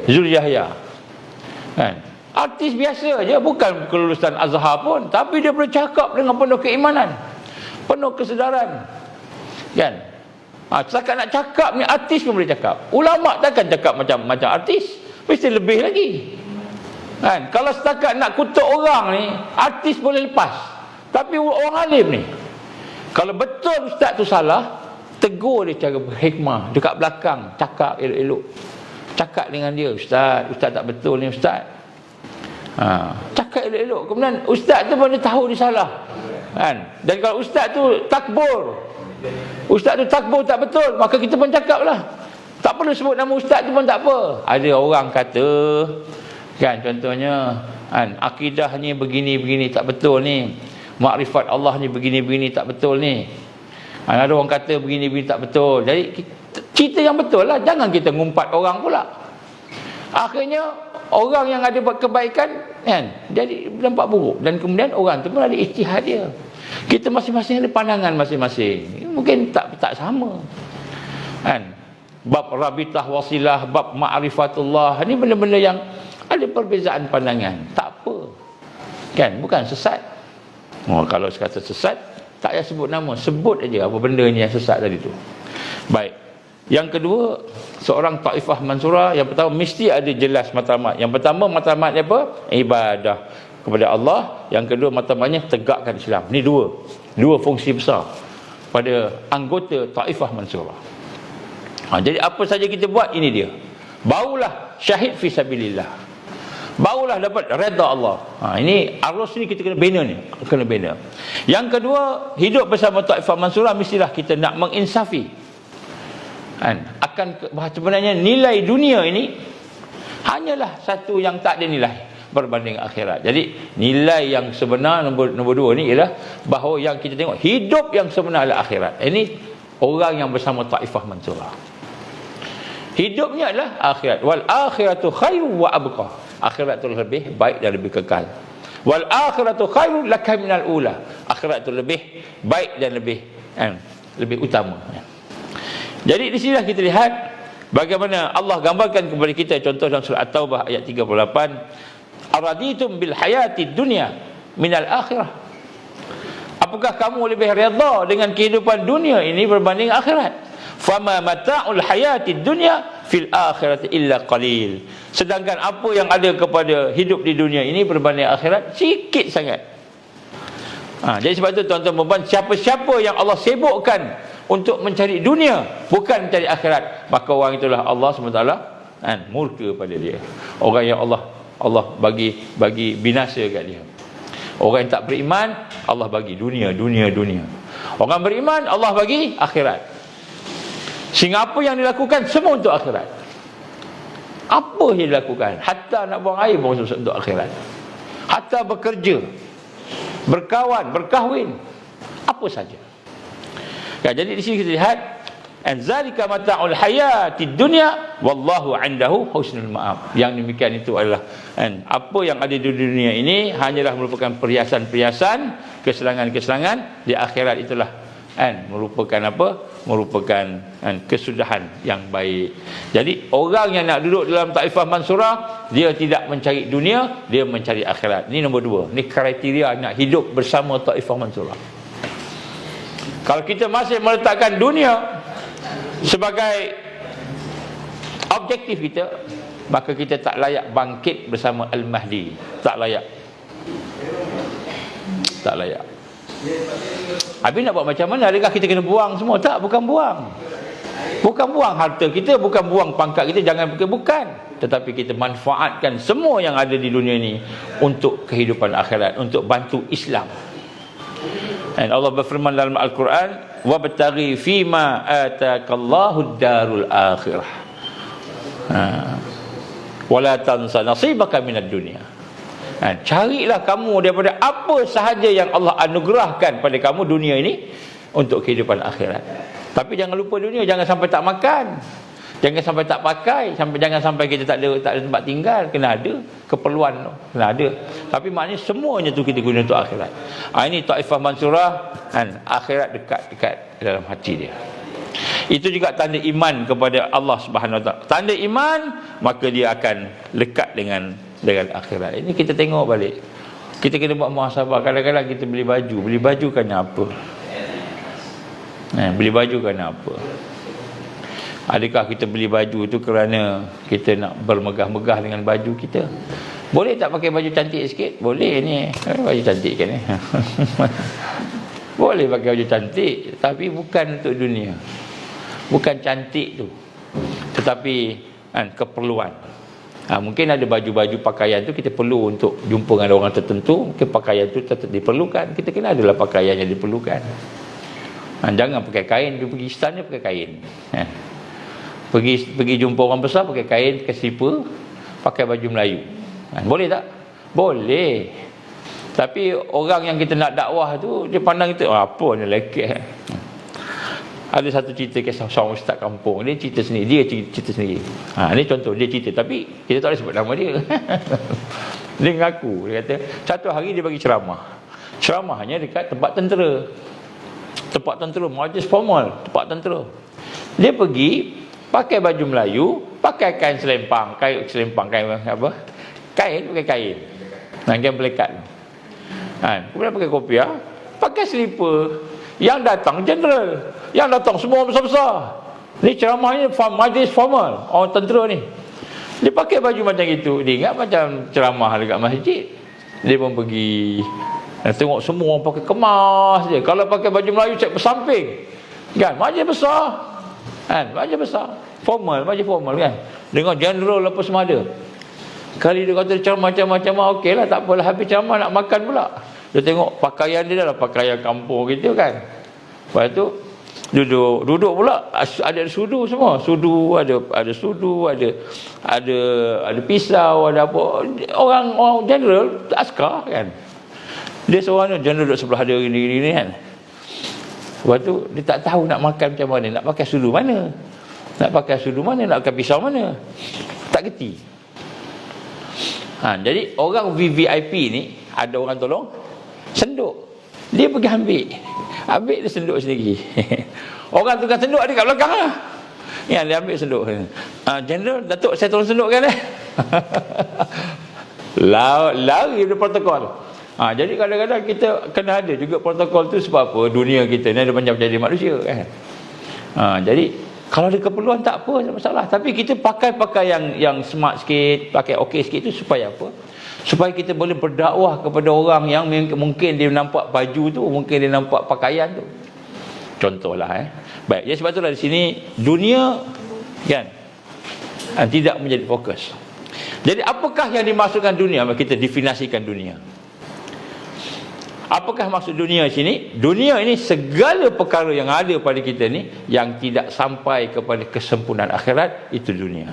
Zul Yahya. Kan? Artis biasa je, bukan kelulusan Azhar pun, tapi dia boleh cakap dengan penuh keimanan, penuh kesedaran. Kan? Setakat nak cakap ni, artis pun boleh cakap. Ulama takkan cakap macam artis, mesti lebih lagi. Kan? Kalau setakat nak kutuk orang ni, artis boleh lepas. Tapi orang alim ni, kalau betul ustaz tu salah, tegur dia cara berhikmah, dekat belakang cakap elok-elok. Cakap dengan dia, ustaz tak betul ni ustaz. Cakap elok-elok. Kemudian ustaz tu pun dia tahu dia salah. Kan? Dan kalau ustaz tu takbur tak betul, maka kita pun cakap lah. Tak perlu sebut nama ustaz tu pun tak apa. Ada orang kata, kan, contohnya, kan, akidah ni begini-begini tak betul ni, makrifat Allah ni begini-begini tak betul ni. Ada orang kata begini-begini tak betul. Jadi cerita yang betul lah, jangan kita ngumpat orang pula. Akhirnya orang yang ada buat kebaikan, kan, jadi nampak buruk, dan kemudian orang tu pun ada ijtihad dia. Kita masing-masing ada pandangan masing-masing, mungkin tak sama. Kan? Bab rabitah wasilah, bab ma'rifatullah, ni benda-benda yang ada perbezaan pandangan. Tak apa. Kan, bukan sesat. Kalau sekata sesat, tak payah sebut nama, sebut aja apa benda ni yang sesat tadi tu. Baik. Yang kedua, seorang taifah mansurah, yang pertama mesti ada jelas matlamat. Yang pertama matlamatnya apa? Ibadah kepada Allah. Yang kedua matlamatnya tegakkan Islam. Ni dua fungsi besar pada anggota taifah mansurah. Jadi apa saja kita buat, ini dia. Barulah syahid fi sabilillah. Barulah dapat redha Allah. Ini arus ni kita kena bina. Yang kedua, hidup bersama taifah mansurah mestilah kita nak menginsafi. Sebenarnya nilai dunia ini hanyalah satu yang tak ada nilai berbanding akhirat. Jadi nilai yang sebenar nombor dua ni ialah bahawa yang kita tengok hidup yang sebenar adalah akhirat. Ini orang yang bersama taifah mansurah. Hidupnya adalah akhirat. Wal akhiratu khairu wa abqa. Akhirat itu lebih baik dan lebih kekal. Wal akhiratu khairu laka minal ula. Akhirat itu lebih baik dan lebih utama. Jadi di sinilah kita lihat bagaimana Allah gambarkan kepada kita, contoh dalam surah At-Taubah ayat 38, araditum bil hayati dunya minal akhirah. Apakah kamu lebih redha dengan kehidupan dunia ini berbanding akhirat? Fama mata'ul hayati dunya fil akhirati illa qalil. Sedangkan apa yang ada kepada hidup di dunia ini berbanding akhirat sikit sangat. Jadi sebab itu tuan-tuan dan puan, siapa-siapa yang Allah sibukkan untuk mencari dunia bukan mencari akhirat, maka orang itulah Allah SWT murka pada dia. Orang yang Allah bagi binasa kat dia. Orang yang tak beriman, Allah bagi dunia. Orang beriman, Allah bagi akhirat. Sehingga apa yang dilakukan semua untuk akhirat. Apa yang dilakukan, hatta nak buang air pun untuk akhirat. Hatta bekerja, berkawan, berkahwin, apa saja. Jadi di sini kita lihat, zalika mata'ul hayatid dunya wallahu 'indahu husnul ma'ab. Yang demikian itu adalah apa yang ada di dunia ini hanyalah merupakan perhiasan-perhiasan, kesenangan-kesenangan. Di akhirat itulah merupakan apa? Merupakan kesudahan yang baik. Jadi orang yang nak duduk dalam taifah mansurah, dia tidak mencari dunia, dia mencari akhirat. Ini nombor dua. Ini kriteria nak hidup bersama taifah mansurah. Kalau kita masih meletakkan dunia sebagai objektif kita, maka kita tak layak bangkit bersama Al-Mahdi. Tak layak. Habis nak buat macam mana? Adakah kita kena buang semua? Tak, bukan buang. Bukan buang harta kita, bukan buang pangkat kita, jangan bukan. Tetapi kita manfaatkan semua yang ada di dunia ini untuk kehidupan akhirat, untuk bantu Islam. Dan Allah berfirman dalam Al-Quran, wabtaghi fima atakallahu darul akhirah. Wala tansa nasibaka minad dunya. Carilah kamu daripada apa sahaja yang Allah anugerahkan pada kamu dunia ini untuk kehidupan akhirat. Tapi jangan lupa dunia, jangan sampai tak makan. Jangan sampai tak pakai, jangan sampai kita tak ada tempat tinggal, kena ada keperluan tu, kena ada. Tapi maknanya semuanya tu kita guna untuk akhirat. Ini taifah mansurah, kan, akhirat dekat dalam hati dia. Itu juga tanda iman kepada Allah Subhanahu Wa Taala. Tanda iman, maka dia akan lekat dengan akhirat. Ini kita tengok balik. Kita kena buat muhasabah. Kadang-kadang kita beli baju kerana apa? Beli baju kerana apa? Adakah kita beli baju tu kerana kita nak bermegah-megah dengan baju kita? Boleh tak pakai baju cantik sikit? Boleh ni. Baju cantik kan ni. Boleh pakai baju cantik, tapi bukan untuk dunia. Bukan cantik tu, tetapi keperluan. Mungkin ada baju-baju pakaian tu kita perlu untuk jumpa dengan orang tertentu. Mungkin pakaian tu tetap diperlukan. Kita kena adalah pakaian yang diperlukan. Jangan pakai kain. Dia pergi istana pakai kain. Pergi jumpa orang besar pakai kain, pakai slipper, pakai baju Melayu. Boleh tak? Boleh. Tapi orang yang kita nak dakwah tu, dia pandang kita, apa ni lelaki. Ada satu cerita kisah seorang ustaz kampung. Dia cerita sendiri. Dia cerita sendiri. Ni contoh. Dia cerita. Tapi kita tak boleh sebut nama dia. Dia mengaku. Dia kata, satu hari dia bagi ceramah. Ceramahnya dekat tempat tentera. Tempat tentera. Majlis formal. Tempat tentera. Dia pergi, pakai baju Melayu, pakai kain selempang. Kain apa? Kain, pakai kain. Kain pelekat. Kemudian pakai kopiah, pakai slipper. Yang datang general, yang datang semua besar-besar. Ni ceramahnya majlis formal orang tentera ni. Dia pakai baju macam itu. Dia ingat macam ceramah dekat masjid. Dia pun pergi, tengok semua orang pakai kemas je. Kalau pakai baju Melayu cek bersamping, kan, majlis besar, kan, majlis besar, formal, majlis formal, kan, dengan general apa semua ada. Kali dia kata ceramah macam-macam, okey lah, tak apalah, habis ceramah nak makan pula. Dia tengok pakaian dia adalah pakaian kampung gitu, kan. Lepas tu duduk pula, ada sudu semua. Ada sudu, ada pisau, ada apa. Orang general, askar, kan. Dia seorang general duduk sebelah dia gini kan. Lepas tu dia tak tahu nak makan macam mana, nak pakai sudu mana. Nak pakai pisau mana. Tak kerti. Jadi orang VVIP ni, ada orang tolong senduk. Dia pergi ambil dia senduk sendiri. Orang tukang senduk ada kat belakang lah. Ya, dia ambil senduk. General, Datuk, saya tolong sendukkan lari dari protokol. Jadi kadang-kadang kita kena ada juga protokol tu. Sebab apa? Dunia kita ni ada macam-macam jadi manusia, kan. Jadi kalau ada keperluan tak apa, tak masalah. Tapi kita pakai yang smart sikit, pakai okey sikit tu supaya apa? Supaya kita boleh berdakwah kepada orang yang mungkin dia nampak baju tu, mungkin dia nampak pakaian tu. Contohlah. Baik, jadi sebab itulah di sini dunia, kan, tidak menjadi fokus. Jadi apakah yang dimaksudkan dunia? Kita definisikan dunia. Apakah maksud dunia di sini? Dunia ini segala perkara yang ada pada kita ni yang tidak sampai kepada kesempurnaan akhirat, itu dunia.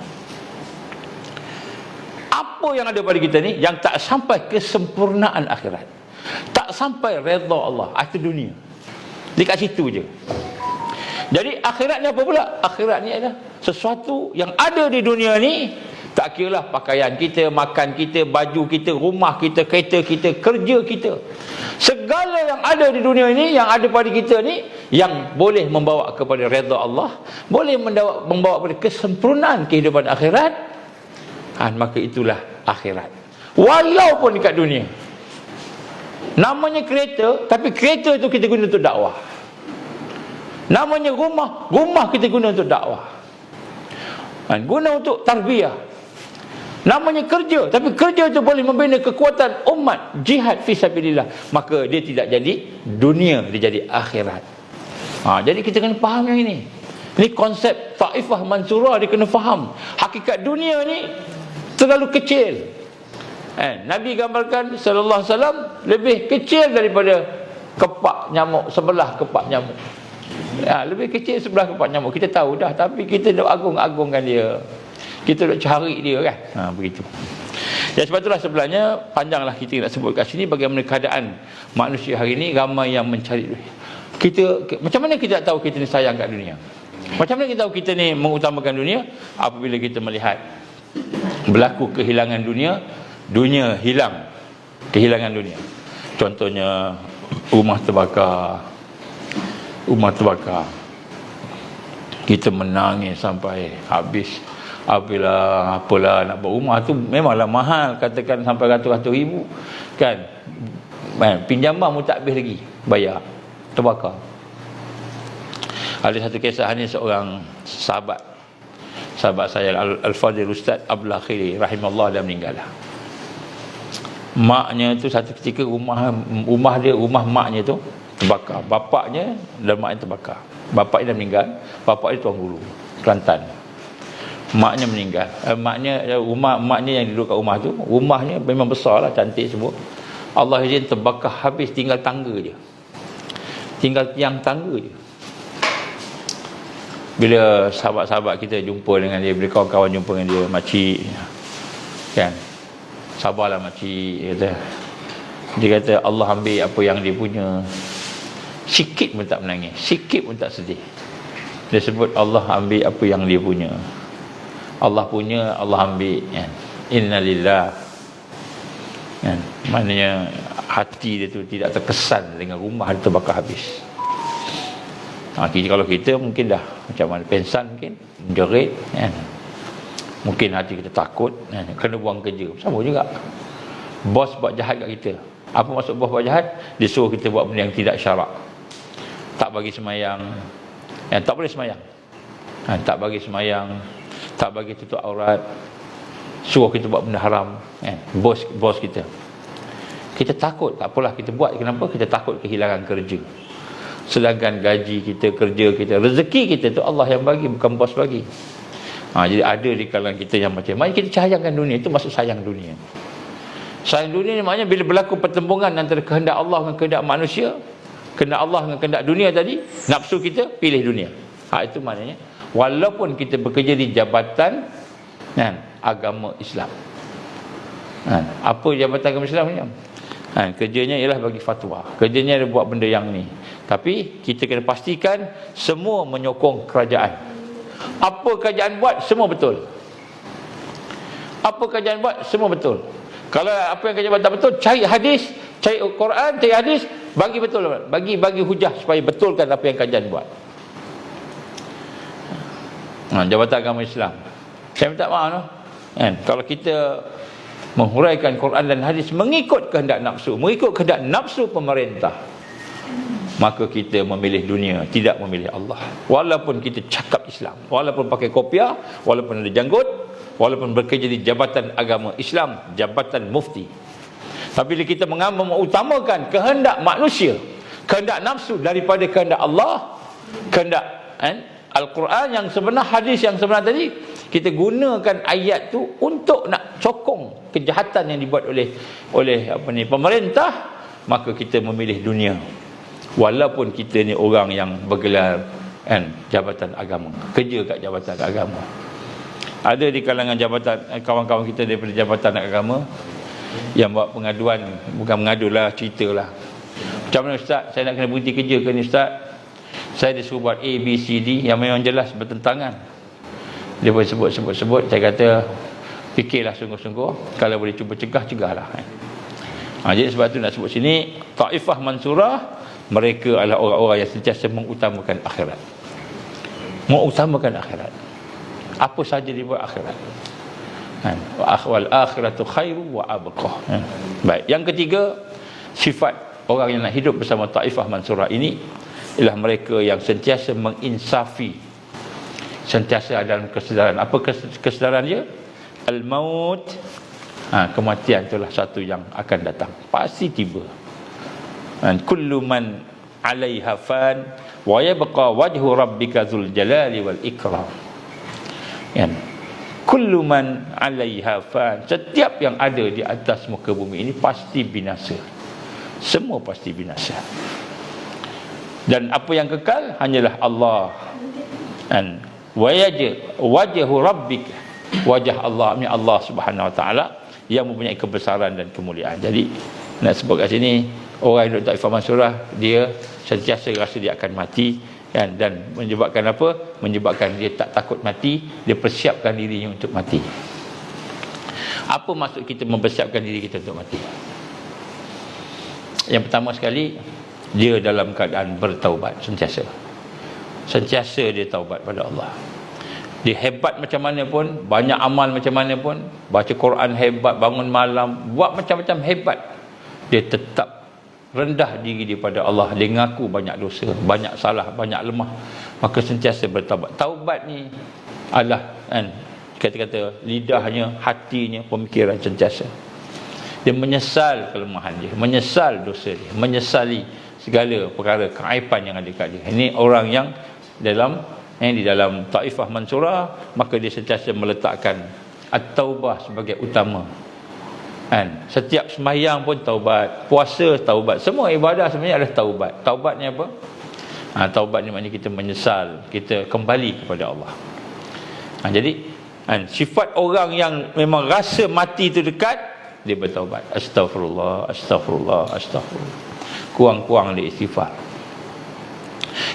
Apa yang ada pada kita ni yang tak sampai kesempurnaan akhirat, tak sampai redha Allah, itu dunia. Dekat situ je. Jadi akhiratnya apa pula? Akhirat ni adalah sesuatu yang ada di dunia ni. Tak kiralah pakaian kita, makan kita, baju kita, rumah kita, kereta kita, kerja kita. Segala yang ada di dunia ini, yang ada pada kita ni, yang boleh membawa kepada redha Allah, boleh membawa kepada kesempurnaan kehidupan akhirat, maka itulah akhirat. Walaupun dekat dunia. Namanya kereta, tapi kereta itu kita guna untuk dakwah. Namanya rumah kita guna untuk dakwah. Guna untuk tarbiyah. Namanya kerja, tapi kerja itu boleh membina kekuatan umat, jihad fi sabilillah. Maka dia tidak jadi dunia, dia jadi akhirat. Jadi kita kena faham yang ini. Ini konsep taifah mansurah, dia kena faham. Hakikat dunia ni terlalu kecil. Nabi gambarkan sallallahu alaihi wasallam lebih kecil daripada kepak nyamuk, sebelah kepak nyamuk. Lebih kecil sebelah kepak nyamuk. Kita tahu dah, tapi kita dah agung-agungkan dia. Kita nak cari dia, kan. Begitu. Dan sebab itulah sebenarnya panjanglah kita nak sebut kat sini bagaimana keadaan manusia hari ini, ramai yang mencari duit. Macam mana kita tak tahu kita ni sayang kat dunia? Macam mana kita tahu kita ni mengutamakan dunia? Apabila kita melihat berlaku kehilangan dunia, dunia hilang, kehilangan dunia. Contohnya rumah terbakar, kita menangis sampai habis. Apalah nak buat rumah tu memanglah mahal, katakan sampai ratus-ratus ribu kan. Pinjaman pun tak habis lagi bayar, terbakar. Ada satu kisah ni, seorang sahabat saya Al-Fadhil Ustaz Abdul Akhiri rahimahullah, dah meninggal dah. Maknya tu satu ketika rumah maknya tu terbakar. Bapaknya dan maknya terbakar. Bapaknya dah meninggal, bapak dia Tuan Guru Kelantan. Maknya meninggal. Maknya yang duduk kat rumah tu, rumahnya memang besar lah, cantik semua. Allah izin terbakar habis, tinggal tangga je. Tinggal tiang tangga je. Bila sahabat-sahabat kita jumpa dengan dia, bila kawan-kawan jumpa dengan dia, makcik kan, sabarlah makcik, dia kata Allah ambil apa yang dia punya. Sikit pun tak menangis, sikit pun tak sedih. Dia sebut Allah ambil apa yang dia punya. Allah punya Allah ambil kan. Innalillah kan. Maknanya hati dia tu tidak terkesan dengan rumah dia terbakar habis. Kalau kita mungkin dah macam mana, pensan mungkin, menjerit kan. Mungkin hati kita takut kan, kena buang kerja. Sama juga, bos buat jahat kat kita. Apa maksud bos buat jahat? Dia suruh kita buat benda yang tidak syarak. Tak bagi semayang, tak boleh semayang, tak bagi semayang, tak bagi tutup aurat, suruh kita buat benda haram kan. Bos kita takut, tak apalah kita buat. Kenapa? Kita takut kehilangan kerja. Sedangkan gaji kita, kerja kita, rezeki kita tu Allah yang bagi, bukan bos bagi. Jadi ada di kalangan kita yang macam, maknanya kita sayangkan dunia. Itu maksud sayang dunia. Sayang dunia ni maknanya bila berlaku pertembungan antara kehendak Allah dengan kehendak manusia, kehendak Allah dengan kehendak dunia tadi, nafsu kita pilih dunia. Itu maknanya walaupun kita bekerja di jabatan kan, agama Islam. Apa jabatan agama Islam ni? Kerjanya ialah bagi fatwa, kerjanya dia buat benda yang ni. Tapi kita kena pastikan semua menyokong kerajaan. Apa kerajaan buat, semua betul. Apa kerajaan buat, semua betul. Kalau apa yang kerajaan buat tak betul, cari hadis, cari Quran, cari hadis, bagi betul, bagi hujah supaya betulkan apa yang kerajaan buat. Jabatan agama Islam, saya minta maaf no? Kalau kita menghuraikan Quran dan hadis mengikut kehendak nafsu, mengikut kehendak nafsu pemerintah, maka kita memilih dunia, tidak memilih Allah. Walaupun kita cakap Islam, walaupun pakai kopiah, walaupun ada janggut, walaupun bekerja di jabatan agama Islam, jabatan mufti, tapi bila kita mengutamakan kehendak manusia, kehendak nafsu daripada kehendak Allah, kehendak Al-Quran yang sebenar, hadis yang sebenar tadi, kita gunakan ayat tu untuk nak sokong kejahatan yang dibuat oleh pemerintah, maka kita memilih dunia. Walaupun kita ni orang yang bergelar jabatan agama, kerja kat jabatan agama. Ada di kalangan jabatan, kawan-kawan kita daripada jabatan agama yang buat pengaduan, bukan mengadulah, ceritalah. Macam mana Ustaz, saya nak kena berhenti kerja ke ni Ustaz? Saya disuruh buat A, B, C, D yang memang jelas bertentangan. Dia pun sebut. Saya kata, fikirlah sungguh-sungguh. Kalau boleh cuba cegahlah. Jadi sebab tu nak sebut sini, Taifah Mansurah, mereka adalah orang-orang yang sentiasa mengutamakan akhirat. Mengutamakan akhirat. Apa saja dibuat akhirat. Wal akhiratu khairu wa abqa. Baik, yang ketiga, sifat orang yang nak hidup bersama Taifah Mansurah ini ialah mereka yang sentiasa menginsafi, sentiasa dalam kesedaran. Apa kesedaran dia? Al-maut, kematian itulah satu yang akan datang, pasti tiba. Kullu man 'alaiha fan wa yabqa wajhu rabbika dzul jalali wal ikram. Kullu man 'alaiha fan, setiap yang ada di atas muka bumi ini pasti binasa. Semua pasti binasa. Dan apa yang kekal hanyalah Allah. Wajhu rabbik, wajah Allah, ini Allah Subhanahu wa taala yang mempunyai kebesaran dan kemuliaan. Jadi nak sebut kat sini, orang yang duduk Taifah Mansurah, dia sentiasa rasa dia akan mati, kan, dan menyebabkan apa? Menyebabkan dia tak takut mati, dia persiapkan dirinya untuk mati. Apa maksud kita mempersiapkan diri kita untuk mati? Yang pertama sekali, dia dalam keadaan bertaubat sentiasa. Sentiasa dia taubat pada Allah. Dia hebat macam mana pun, banyak amal macam mana pun, baca Quran hebat, bangun malam, buat macam-macam hebat, dia tetap rendah diri daripada Allah. Dia ngaku banyak dosa, banyak salah, banyak lemah, maka sentiasa bertaubat. Taubat ni adalah kan, kata-kata lidahnya, hatinya, pemikiran sentiasa. Dia menyesal kelemahan dia, menyesal dosa dia, menyesali segala perkara keaiban yang ada kat dia. Ini orang yang di dalam Taifah Mansurah, maka dia sentiasa meletakkan at-taubah sebagai utama. Kan? Setiap sembahyang pun taubat, puasa taubat, semua ibadah sebenarnya adalah taubat. Taubat ni apa? Taubat ni maknanya kita menyesal, kita kembali kepada Allah. Jadi sifat orang yang memang rasa mati itu dekat, dia bertaubat. Astaghfirullah, astaghfirullah, astaghfirullah. Kurang-kurang dia istighfar.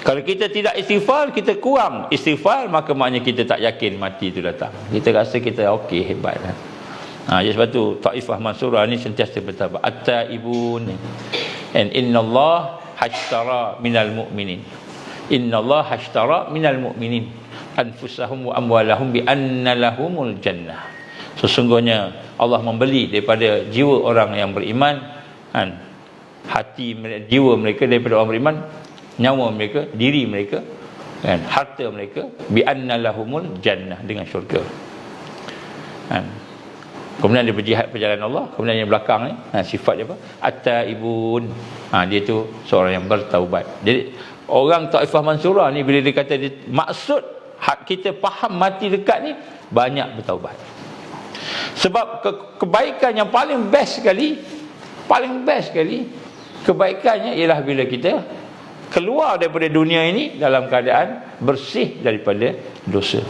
Kalau kita tidak istighfar, kita kurang istighfar, maka maknanya kita tak yakin mati itu datang. Kita rasa kita okey, hebat kan. Jadi sebab tu Taifah Mansurah ni sentiasa bertaubat. At-taibun and innallaha hashtara minal mu'minin. Innallaha hashtara minal mu'minin anfusahum wa amwalahum bi anna lahumul jannah. Sesungguhnya Allah membeli daripada jiwa orang yang beriman, kan, hati mereka, jiwa mereka daripada orang beriman, nyawa mereka, diri mereka, kan, harta mereka, bi anna lahumul jannah, dengan syurga. Kan. Kemudian dia berjihad perjalanan Allah. Kemudian yang belakang ni, sifat dia apa? At-taibun. Dia tu seorang yang bertaubat. Jadi orang Taifah Mansurah ni, bila dia kata maksud kita faham mati dekat ni, banyak bertaubat. Sebab kebaikan yang paling best sekali, kebaikannya ialah bila kita keluar daripada dunia ini dalam keadaan bersih daripada dosa.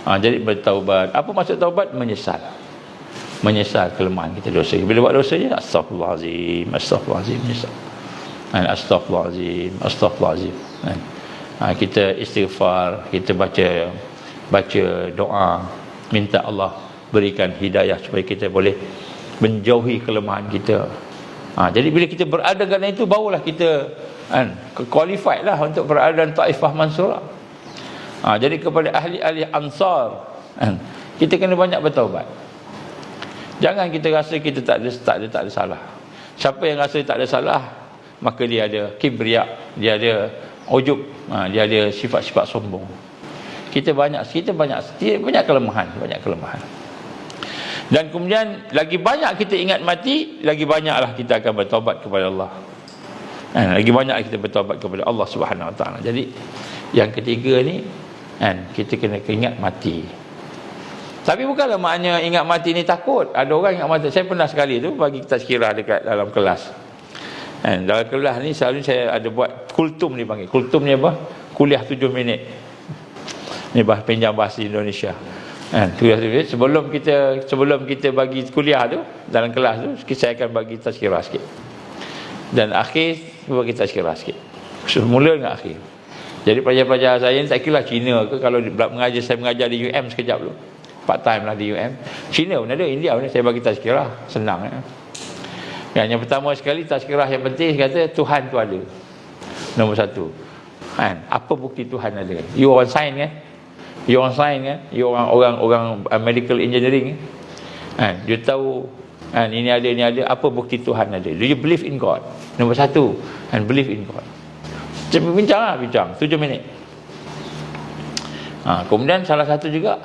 Jadi bertaubat. Apa maksud taubat? Menyesal kelemahan kita, dosa. Bila buat dosa je, astagfirullahalazim, astagfirullahalazim, menyesal. Astagfirullahalazim, astagfirullahalazim. Kita istighfar, kita baca doa, minta Allah berikan hidayah supaya kita boleh menjauhi kelemahan kita. Jadi bila kita berada dalam itu, barulah kita qualified lah untuk berada dalam Taifah Mansurah. Jadi kepada ahli-ahli Ansar, kita kena banyak bertaubat. Jangan kita rasa kita tak ada salah. Siapa yang rasa tak ada salah, maka dia ada kibriya, dia ada ujub, dia ada sifat-sifat sombong. Kita banyak kelemahan. Dan kemudian lagi banyak kita ingat mati, lagi banyaklah kita akan bertaubat kepada Allah. Lagi banyak kita bertaubat kepada Allah Subhanahu Wa Taala. Jadi yang ketiga ni, kita kena ingat mati. Tapi bukanlah maknanya ingat mati ni takut. Ada orang ingat mati. Saya pernah sekali tu bagi tazkirah dekat dalam kelas. Dalam kelas ni selalu saya ada buat kultum ni, panggil. Kultum ni apa? Kuliah 7 minit. Ni pinjam bahasa Indonesia. Kuliah 7 minit. Sebelum kita bagi kuliah tu, dalam kelas tu, saya akan bagi tazkirah sikit. Dan akhir bagi tazkirah sikit. Mula dengan akhir. Jadi pelajar-pelajar saya ni tak kira Cina ke, kalau saya mengajar di UM sekejap dulu. Part time lah di UM. Cina pun ada, India pun ada. Saya bagi tazkirah, senang ya. Yang pertama sekali, tazkirah yang penting, kata Tuhan tu ada. Nombor 1. Apa bukti Tuhan ada? You orang sains kan? You orang medical engineering kan? You tahu ini ada, apa bukti Tuhan ada? Do you believe in God? Nombor 1, believe in God. Bincang 7 minit. Kemudian salah satu juga,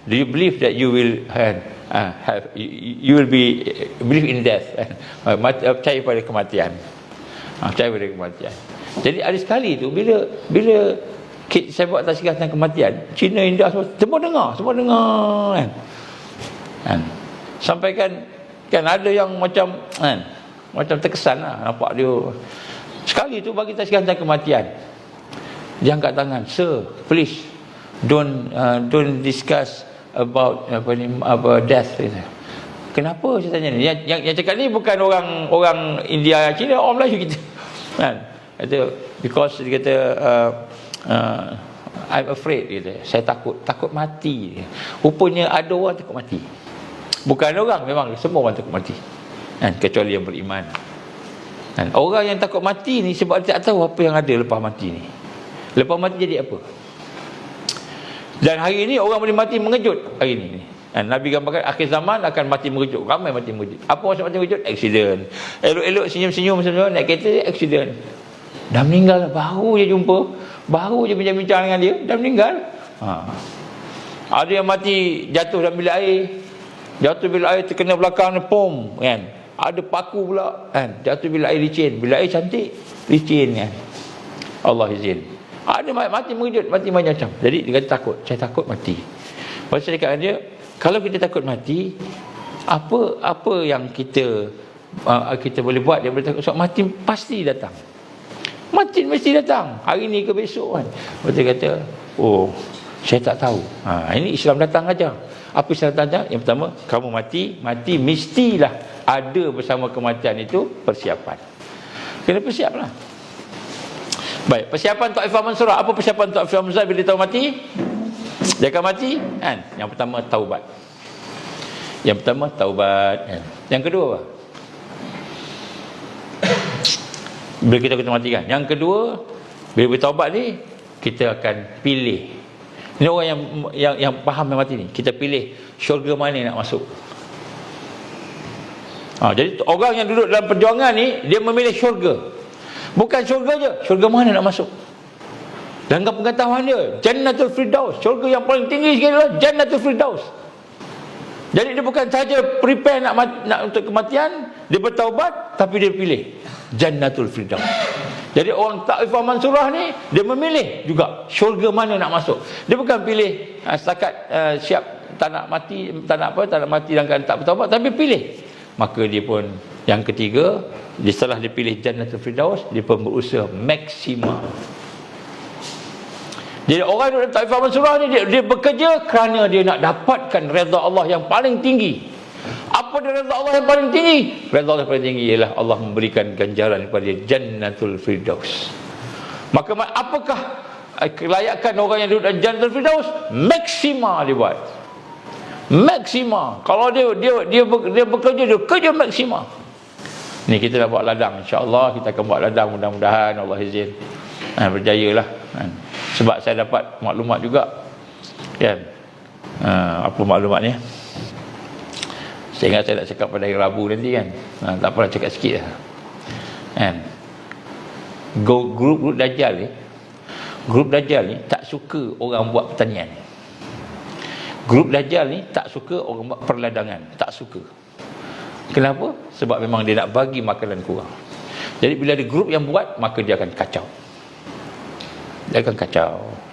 do you believe that you will you will be believe in death? Percaya pada kematian. Jadi ada sekali tu bila saya buat tazkirah tentang kematian, Cina, India semua dengar kan. Sampai kan ada yang macam terkesan lah, nampak dia. Sekali tu bagi tazkirah tentang kematian, dia angkat tangan, sir, please don't discuss about death. Kenapa saya tanya ni? Yang cakap ni bukan orang India, Cina, orang Melayu kita. Kata, because dia kata I'm afraid, dia kata, saya takut mati. Rupanya ada orang takut mati. Bukan orang, memang semua orang takut mati, kan, kecuali yang beriman. Dan orang yang takut mati ni sebab dia tak tahu apa yang ada lepas mati ni. Lepas mati jadi apa? Dan hari ini orang boleh mati mengejut hari ini. Dan Nabi gambarkan akhir zaman akan mati mengejut. Ramai mati mengejut. Apa maksud mati mengejut? Aksiden. Elok-elok senyum-senyum naik kereta, aksiden. Dah meninggal, baru je jumpa, baru je bincang-bincang dengan dia, dah meninggal. Ada yang mati jatuh dalam bilik air. Jatuh bilik air terkena belakang ni, pom, kan. Ada paku pula, kan. Jatuh bilik air licin. Bilik air cantik, licin, kan. Allah izin. Ada mati mengejut, mati macam-macam. Jadi dia kata takut, saya takut mati. Lepas saya cakap dia, kalau kita takut mati, apa yang kita boleh buat dia boleh takut? Sebab mati pasti datang. Mati mesti datang. Hari ni ke besok, kan. Lepas dia kata, oh, saya tak tahu. Ini Islam datang aja. Apa Islam datang aja? Yang pertama, kamu mati mestilah ada bersama kematian itu persiapan. Kena persiaplah. Baik, persiapan Taifah Mansurah. Apa persiapan Taifah Mansurah bila tahu mati? Dia akan mati, kan? Yang pertama taubat. Kan? Yang kedua apa? Bila kita mati, kan? Yang kedua, bila bertaubat ni, kita akan pilih. Ini orang yang faham yang mati ni. Kita pilih syurga mana nak masuk. Jadi orang yang duduk dalam perjuangan ni, dia memilih syurga. Bukan syurga je, syurga mana nak masuk. Dalam pengetahuan dia, Jannatul Firdaus, syurga yang paling tinggi sekali adalah Jannatul Firdaus. Jadi dia bukan sahaja prepare nak untuk kematian, dia bertaubat, tapi dia pilih Jannatul Firdaus. Jadi orang Taifah Mansurah ni, dia memilih juga syurga mana nak masuk. Dia bukan pilih setakat siap tak nak mati dalam keadaan tak bertaubat, tapi pilih. Maka dia pun yang ketiga, setelah dia pilih Jannatul Firdaus, dia pun berusaha maksimal. Jadi orang yang Taifah Mansurah ni, dia bekerja kerana dia nak dapatkan redha Allah yang paling tinggi. Apa dia redha Allah yang paling tinggi? Redha Allah yang paling tinggi ialah Allah memberikan ganjaran kepada dia, Jannatul Firdaus. Maka apakah kelayakan orang yang duduk dalam Jannatul Firdaus? Maksimal dia buat. Maksimal. Kalau dia bekerja, dia kerja maksimal. Ni kita dah buat ladang, insya-Allah kita akan buat ladang, mudah-mudahan Allah izin. Berjayalah. Sebab saya dapat maklumat juga, kan. Apa maklumatnya? Saya ingat saya nak cakap pada hari Rabu nanti, kan. Tak apa, cakap sikit lah, kan. Grup Dajjal ni tak suka orang buat pertanian. Grup Dajjal ni tak suka orang buat perladangan, tak suka. Kenapa? Sebab memang dia nak bagi makanan kurang. Jadi bila ada grup yang buat, maka dia akan kacau.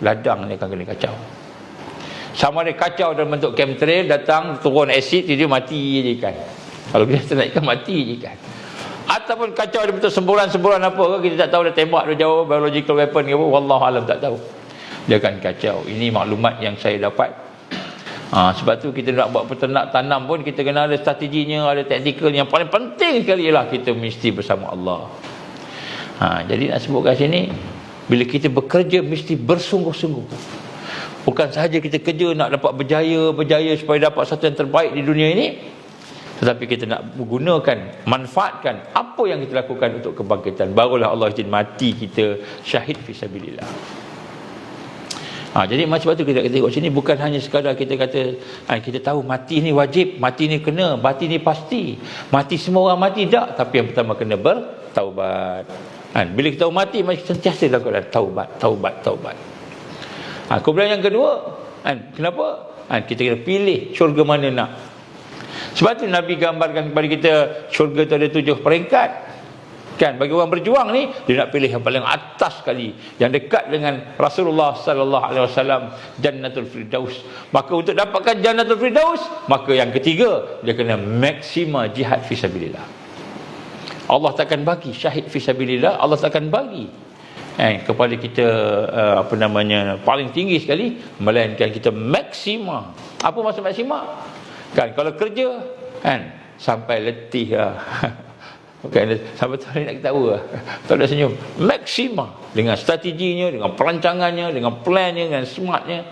Ladang ni akan kena kacau. Sama ada kacau dalam bentuk chemtrail, datang turun asid, dia mati je ikan. Kalau kita nak ikan, mati je ikan. Ataupun kacau dalam bentuk semburan-semburan apa ke, kita tak tahu, dia tembak dia jauh, biological weapon ke apa, wallahualam tak tahu. Dia akan kacau. Ini maklumat yang saya dapat. Sebab tu kita nak buat peternak tanam pun kita kena ada strateginya, ada taktikal. Yang paling penting sekali ialah kita mesti bersama Allah. Jadi nak sebut kat sini, bila kita bekerja mesti bersungguh-sungguh. Bukan sahaja kita kerja nak dapat berjaya supaya dapat satu yang terbaik di dunia ini, tetapi kita nak menggunakan, manfaatkan apa yang kita lakukan untuk kebangkitan. Barulah Allah izin mati kita syahid fisabilillah. Jadi macam tu kita tengok sini, bukan hanya sekadar kita kata kita tahu mati ni wajib, mati ni kena, mati ni pasti, mati semua orang mati, tak. Tapi yang pertama kena bertaubat. Bila kita tahu mati, mesti sentiasa lakukan taubat. Kemudian yang kedua, kenapa? Kita kena pilih syurga mana nak. Sebab tu Nabi gambarkan kepada kita, syurga tu ada 7 peringkat. Kan, bagi orang berjuang ni, dia nak pilih yang paling atas sekali, yang dekat dengan Rasulullah sallallahu alaihi wasallam, Jannatul Firdaus. Maka untuk dapatkan Jannatul Firdaus, maka yang ketiga, dia kena maksimal jihad fisabilillah. Allah takkan bagi syahid fisabilillah, Allah takkan bagi kepada kita paling tinggi sekali, melainkan kita maksimal. Apa maksud maksimal? Kan, kalau kerja sampai letih lah. Bukan sampai tadi nak ketawa. Tak ada senyum. Maksima dengan strateginya, dengan perancangannya, dengan plannya, dengan smartnya.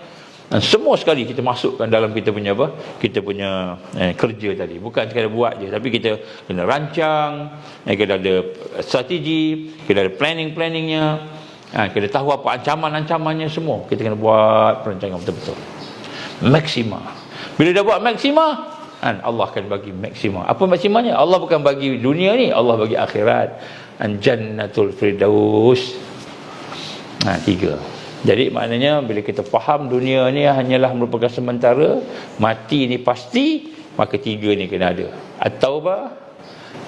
Dan semua sekali kita masukkan dalam kita punya apa? Kita punya kerja tadi. Bukan sekadar buat je, tapi kita kena rancang, kita ada strategi, kita ada planningnya. Kita tahu apa ancaman-ancamannya semua. Kita kena buat perancangan betul-betul. Maksima. Bila dah buat maksima, Allah akan bagi maksima. Apa maksimanya? Allah bukan bagi dunia ni, Allah bagi akhirat. Jannatul Firdaus. 3. Jadi maknanya bila kita faham dunia ni hanyalah merupakan sementara, mati ni pasti, maka 3 ni kena ada. At-taubah,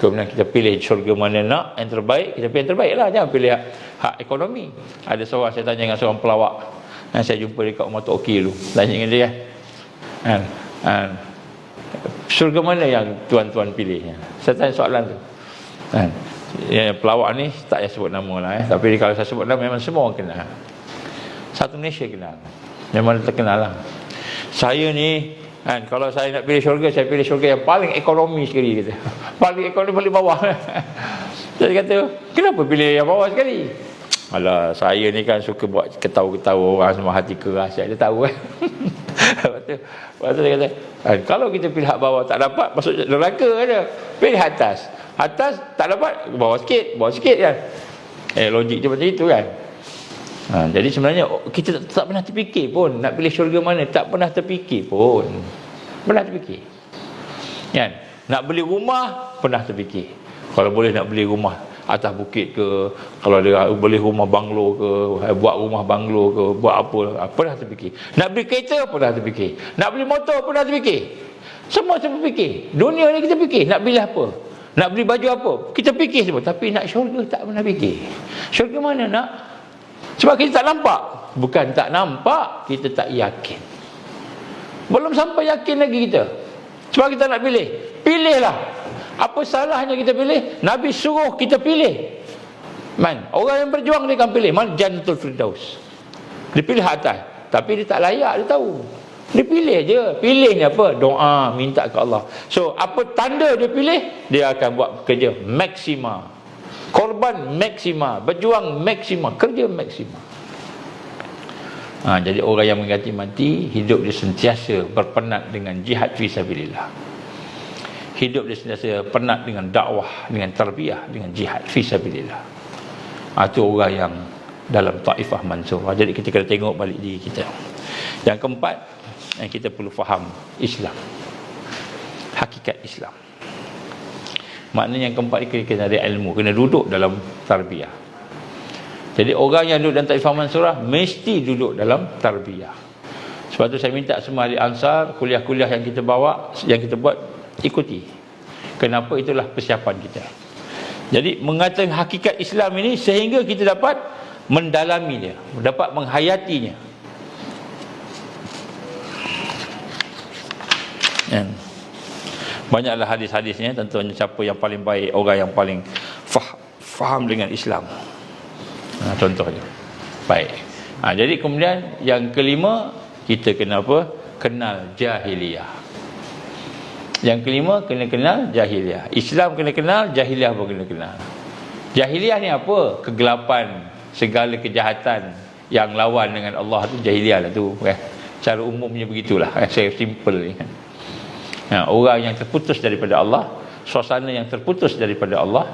kemudian kita pilih syurga mana nak, yang terbaik, kita pilih yang terbaik lah. Jangan pilih hak ekonomi. Ada seorang, saya tanya dengan seorang pelawak, saya jumpa dekat rumah Tok Okey dulu, tanya dengan dia syurga mana yang tuan-tuan pilih? Saya tanya soalan tu. Pelawak ni tak payah sebut nama lah, tapi kalau saya sebut nama memang semua orang kenal. Satu Malaysia kenal, memang terkenal lah. Saya ni kalau saya nak pilih syurga, saya pilih syurga yang paling ekonomi sekali, kata. Paling ekonomi, paling bawah. Saya kata, kenapa pilih yang bawah sekali? Alah, saya ni kan suka buat ketawa-ketawa orang, semua hati keras. Dia tahu kan. Lepas tu dia kata, kalau kita pilih hak bawah tak dapat, masuk neraka ada. Pilih atas. Atas tak dapat, bawah sikit kan. Logik dia macam itu kan. Jadi sebenarnya kita tak pernah terfikir pun nak pilih syurga mana, tak pernah terfikir pun. Pernah terfikir kan? Nak beli rumah pernah terfikir. Kalau boleh nak beli rumah atas bukit ke, kalau dia boleh rumah banglo ke, buat rumah banglo ke, buat apa, pernah terfikir. Nak beli kereta pernah terfikir. Nak beli motor pernah terfikir. Semua terfikir. Dunia ni kita fikir nak beli apa, nak beli baju apa, kita fikir semua. Tapi nak syurga tak pernah fikir. Syurga mana nak? Sebab kita tak nampak. Bukan tak nampak, kita tak yakin. Belum sampai yakin lagi kita. Sebab kita nak pilih. Pilihlah. Apa salahnya kita pilih? Nabi suruh kita pilih. Orang yang berjuang dia akan pilih. Jannatul Firdaus. Dia pilih atas. Tapi dia tak layak, dia tahu. Dia pilih je. Pilihnya apa? Doa, minta ke Allah. So, apa tanda dia pilih? Dia akan buat kerja maksima. Korban maksima, berjuang maksima, kerja maksima. Jadi orang yang mengganti mati, hidup dia sentiasa berpenat dengan jihad fisabilillah. Hidup dia sentiasa penat dengan dakwah, dengan tarbiyah, dengan jihad fisabilillah. Itu orang yang dalam taifah mansurah. Jadi kita kena tengok balik diri kita. Yang keempat, kita perlu faham Islam, hakikat Islam. Maknanya yang keempat, kita kena ada ilmu, kena duduk dalam tarbiyah. Jadi orang yang duduk dalam taifah mansurah mesti duduk dalam tarbiyah. Sebab tu saya minta semua ahli Ansar, kuliah-kuliah yang kita bawa, yang kita buat, ikuti. Kenapa? Itulah persiapan kita. Jadi mengatakan hakikat Islam ini sehingga kita dapat mendalaminya, dapat menghayatinya. Banyaklah hadis-hadisnya, tentunya siapa yang paling baik, orang yang paling faham dengan Islam. Contohnya. Baik. Jadi kemudian yang kelima, kita kena apa? Kenal jahiliyah. Yang kelima, kena kenal jahiliyah. Islam kena kenal, jahiliyah pun kena kenal. Jahiliyah ni apa? Kegelapan, segala kejahatan yang lawan dengan Allah tu jahiliyah lah tu. Cara umumnya begitulah. Saya simple ni. Orang yang terputus daripada Allah, suasana yang terputus daripada Allah,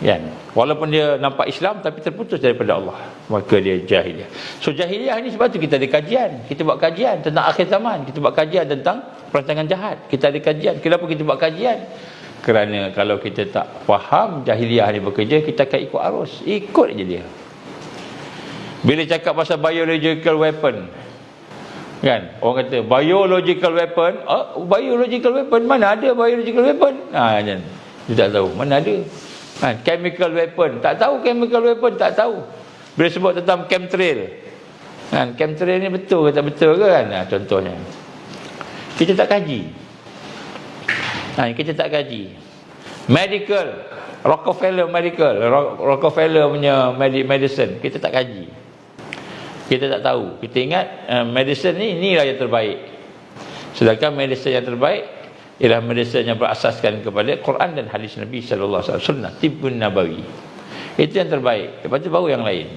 kan? Walaupun dia nampak Islam tapi terputus daripada Allah, maka dia jahiliyah. So jahiliyah ni sebab tu kita ada kajian. Kita buat kajian tentang akhir zaman. Kita buat kajian tentang perancangan jahat. Kita ada kajian. Kenapa kita buat kajian? Kerana kalau kita tak faham jahiliyah ni bekerja, kita akan ikut arus. Ikut je dia. Bila cakap pasal biological weapon, kan, orang kata biological weapon, biological weapon, mana ada biological weapon? Dia tak tahu, mana ada. Chemical weapon, tak tahu. Chemical weapon, tak tahu. Bila sebut tentang chemtrail, chemtrail ni betul ke tak betul ke, kan? Contohnya kita tak kaji. Kita tak kaji. Medical, Rockefeller medical, Rockefeller punya medicine, kita tak kaji. Kita tak tahu. Kita ingat medicine ni, inilah yang terbaik. Sedangkan medicine yang terbaik ialah madrasah yang berasaskan kepada Quran dan hadis Nabi sallallahu alaihi wasallam, sunnah tibbun nabawi. Itu yang terbaik. Lepas tu baru yang lain.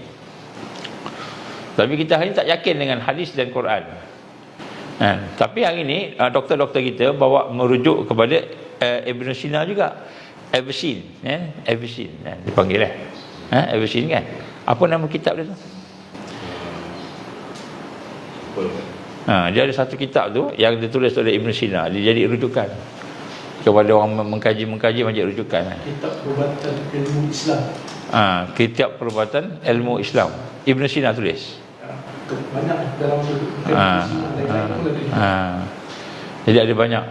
Tapi kita hari ini tak yakin dengan hadis dan Quran. Tapi hari ini doktor-doktor kita bawa merujuk kepada Ibn Sina juga. Avicenna, dipanggil Avicenna kan. Apa nama kitab dia tu? Dia ada satu kitab tu yang ditulis oleh Ibn Sina, dia jadi rujukan kepada orang mengkaji macam rujukan. Kitab Perubatan Ilmu Islam. Kitab Perubatan Ilmu Islam, Ibn Sina tulis. Banyak dalam jadi ada banyak.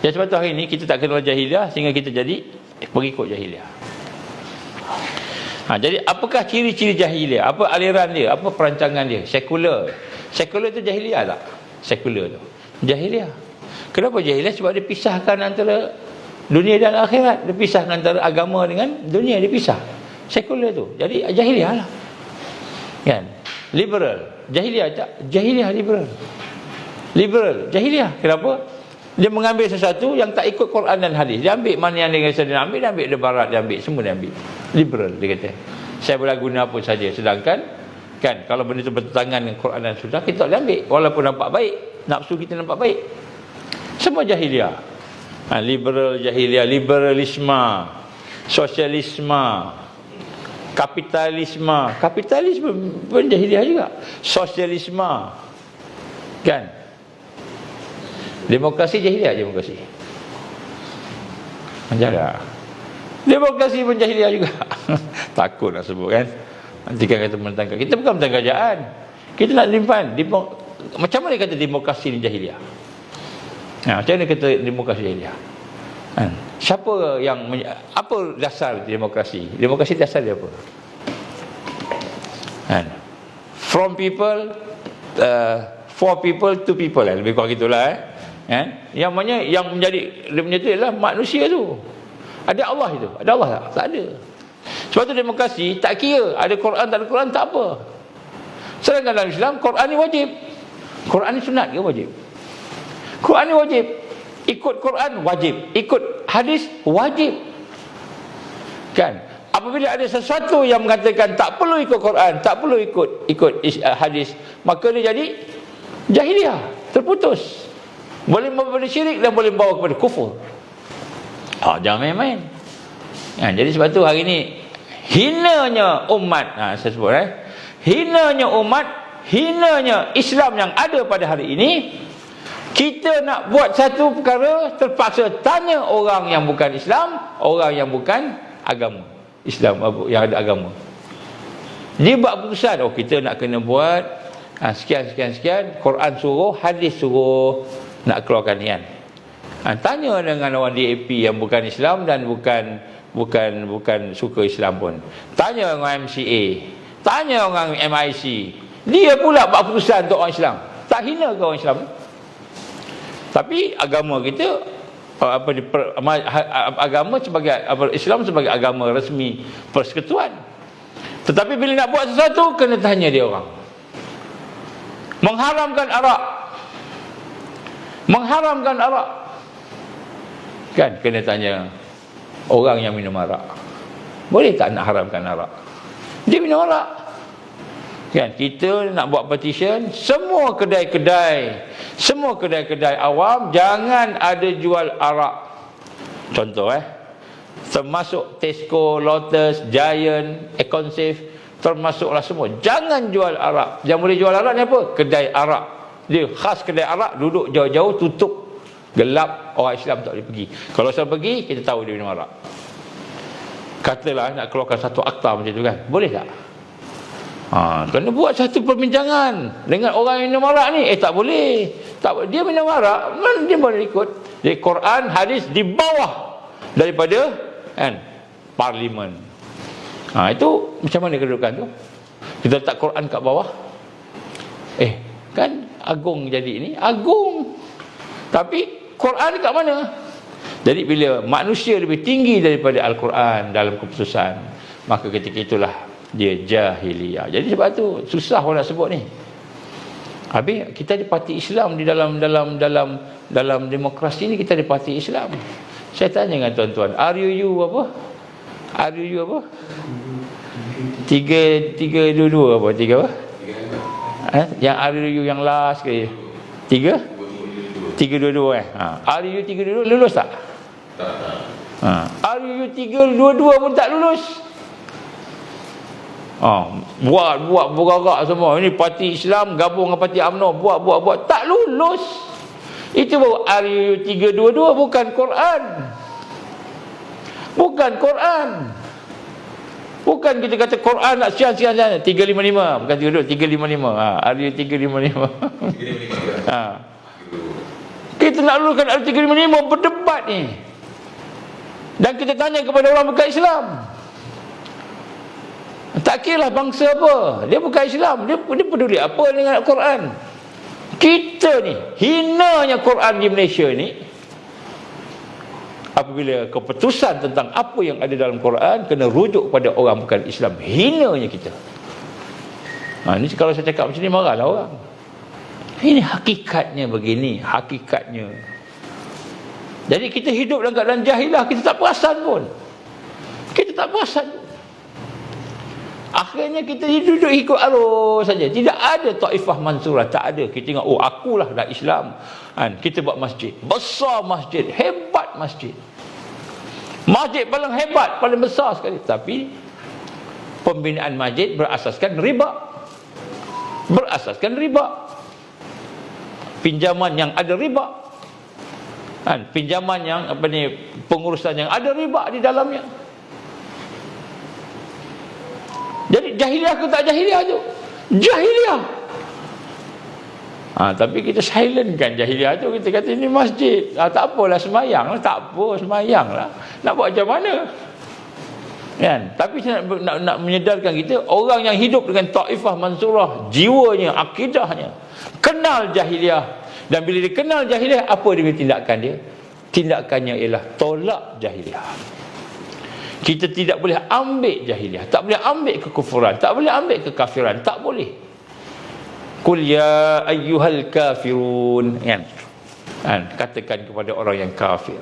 Ya, sebab tu hari ni kita tak kenal jahiliah sehingga kita jadi pengikut jahiliah. Jadi apakah ciri-ciri jahiliah? Apa aliran dia? Apa perancangan dia? Sekular. Sekular tu jahiliah tak? Sekular tu jahiliah. Kenapa jahiliah? Sebab dia pisahkan antara dunia dan akhirat. Dia pisahkan antara agama dengan dunia, dia pisah. Sekular tu. Jadi jahiliah lah. Kan? Liberal. Jahiliah tak? Jahiliah liberal. Liberal. Jahiliah. Kenapa? Dia mengambil sesuatu yang tak ikut Quran dan hadis. Dia ambil mana yang dia rasa dia ambil, dia ambil, dia barat dia ambil, semua dia ambil. Liberal, dia kata. Saya boleh guna apa saja. Sedangkan kan, kalau benda itu bertentangan dengan Quran dan sunnah, kita tak boleh ambil. Walaupun nampak baik, nafsu kita nampak baik. Semua jahiliah. Liberal, jahiliah, liberalisme, sosialisme, kapitalisme pun jahiliah juga. Sosialisme, kan? Demokrasi jahiliah, demokrasi. Macam mana? Demokrasi pun jahiliah juga. Takut nak sebut kan. Nanti kan kata mentangkan. Kita bukan mentangkan kerajaan. Kita nak limpan. Macam mana kata demokrasi ni jahiliah? Macam mana kata demokrasi jahiliah? Siapa yang apa dasar demokrasi? Demokrasi dasar dia apa? From people, for people to people, lebih kurang gitulah. Yang mana yang menjadi dia punya tu adalah manusia tu. Ada Allah itu. Ada Allah tak? Tak ada. Sebab tu demokrasi tak kira ada Quran tak ada Quran tak apa. Sedangkan dalam Islam Quran ni wajib. Quran ni sunat ke wajib? Quran ni wajib. Ikut Quran wajib. Ikut hadis wajib. Kan? Apabila ada sesuatu yang mengatakan tak perlu ikut Quran, tak perlu ikut hadis, maka dia jadi jahiliah, terputus. Boleh membawa syirik dan boleh membawa kepada kufur. Jangan main-main. Jadi sebab tu hari ni hinanya umat, saya sebut hinanya umat, hinanya Islam yang ada pada hari ini. Kita nak buat satu perkara, terpaksa tanya orang yang bukan Islam, orang yang bukan agama Islam, yang ada agama. Dia buat keputusan, kita nak kena buat sekian, Quran suruh, hadis suruh nak keluarkan ni kan. Tanya dengan orang DAP yang bukan Islam dan bukan suka Islam pun. Tanya dengan MCA, tanya dengan MIC. Dia pula buat keputusan untuk orang Islam. Tak hina ke orang Islam? Tapi agama kita agama sebagai Islam sebagai agama resmi persekutuan. Tetapi bila nak buat sesuatu kena tanya dia orang. Mengharamkan arak kan, kena tanya orang yang minum arak. Boleh tak nak haramkan arak? Dia minum arak kan. Kita nak buat petition, semua kedai-kedai awam jangan ada jual arak. Contoh termasuk Tesco, Lotus, Giant, Econsave, termasuklah semua, jangan jual arak. Yang boleh jual arak ni apa? Kedai arak. Dia khas kedai arak, duduk jauh-jauh, tutup, gelap, orang Islam tak boleh pergi. Kalau Islam pergi, kita tahu dia minum arak. Katalah nak keluarkan satu akta macam tu kan, boleh tak? Kena buat satu perbincangan dengan orang yang minum arak ni. Tak boleh. Dia minum arak, dia boleh ikut. Jadi Quran, hadis di bawah daripada parlimen. Itu macam mana kedudukan tu? Kita letak Quran kat bawah. Kan agung jadi ini, agung. Tapi Quran kat mana? Jadi bila manusia lebih tinggi daripada Al-Quran dalam keputusan, maka ketika itulah dia jahiliyah. Jadi sebab tu susah orang nak sebut ni. Habis kita ada parti Islam di dalam demokrasi ni, kita ada parti Islam. Saya tanya dengan tuan-tuan, RUU apa? RUU apa? 322 apa? 3 apa? Yang RUU yang last ke? 322 RUU 322 lulus tak? RUU 322 pun tak lulus. Buat bergerak semua. Ini parti Islam gabung dengan parti UMNO, buat tak lulus. Itu baru RUU 322, bukan Quran. Bukan kita kata Quran nak sian 355, bukan 355, RUU 355. Kita nak lulukan RUU 355, berdebat ni. Dan kita tanya kepada orang bukan Islam. Tak kira lah bangsa apa, dia bukan Islam, dia peduli apa dengan Al-Quran. Kita ni hinanya Quran di Malaysia ni, apabila keputusan tentang apa yang ada dalam Quran kena rujuk pada orang bukan Islam, hinanya kita. Ni kalau saya cakap macam ni marahlah orang. Ini hakikatnya begini, hakikatnya. Jadi kita hidup dalam keadaan jahilah, kita tak perasan pun. Akhirnya kita duduk ikut arus saja. Tidak ada taifah mansurah, tak ada. Kita tengok, akulah dah Islam. Kita buat masjid. Besar masjid, hebat masjid. Masjid paling hebat, paling besar sekali. Tapi pembinaan masjid berasaskan riba. Pinjaman yang ada riba. Pinjaman yang pengurusan yang ada riba di dalamnya. Jadi jahiliah ke tak jahiliah tu? Jahiliah. Tapi kita silentkan jahiliah tu. Kita kata ini masjid. Tak apalah semayang lah. Tak apa semayang lah. Nak buat macam mana? Kan? Tapi saya nak menyedarkan kita, orang yang hidup dengan taifah mansurah, jiwanya, akidahnya, kenal jahiliah. Dan bila dia kenal jahiliah, apa dia tindakan dia? Tindakannya ialah tolak jahiliah. Kita tidak boleh ambil jahiliah, tak boleh ambil kekufuran, tak boleh ambil kekafiran, tak boleh. Qul ya ayyuhal kafirun, kan? Katakan kepada orang yang kafir,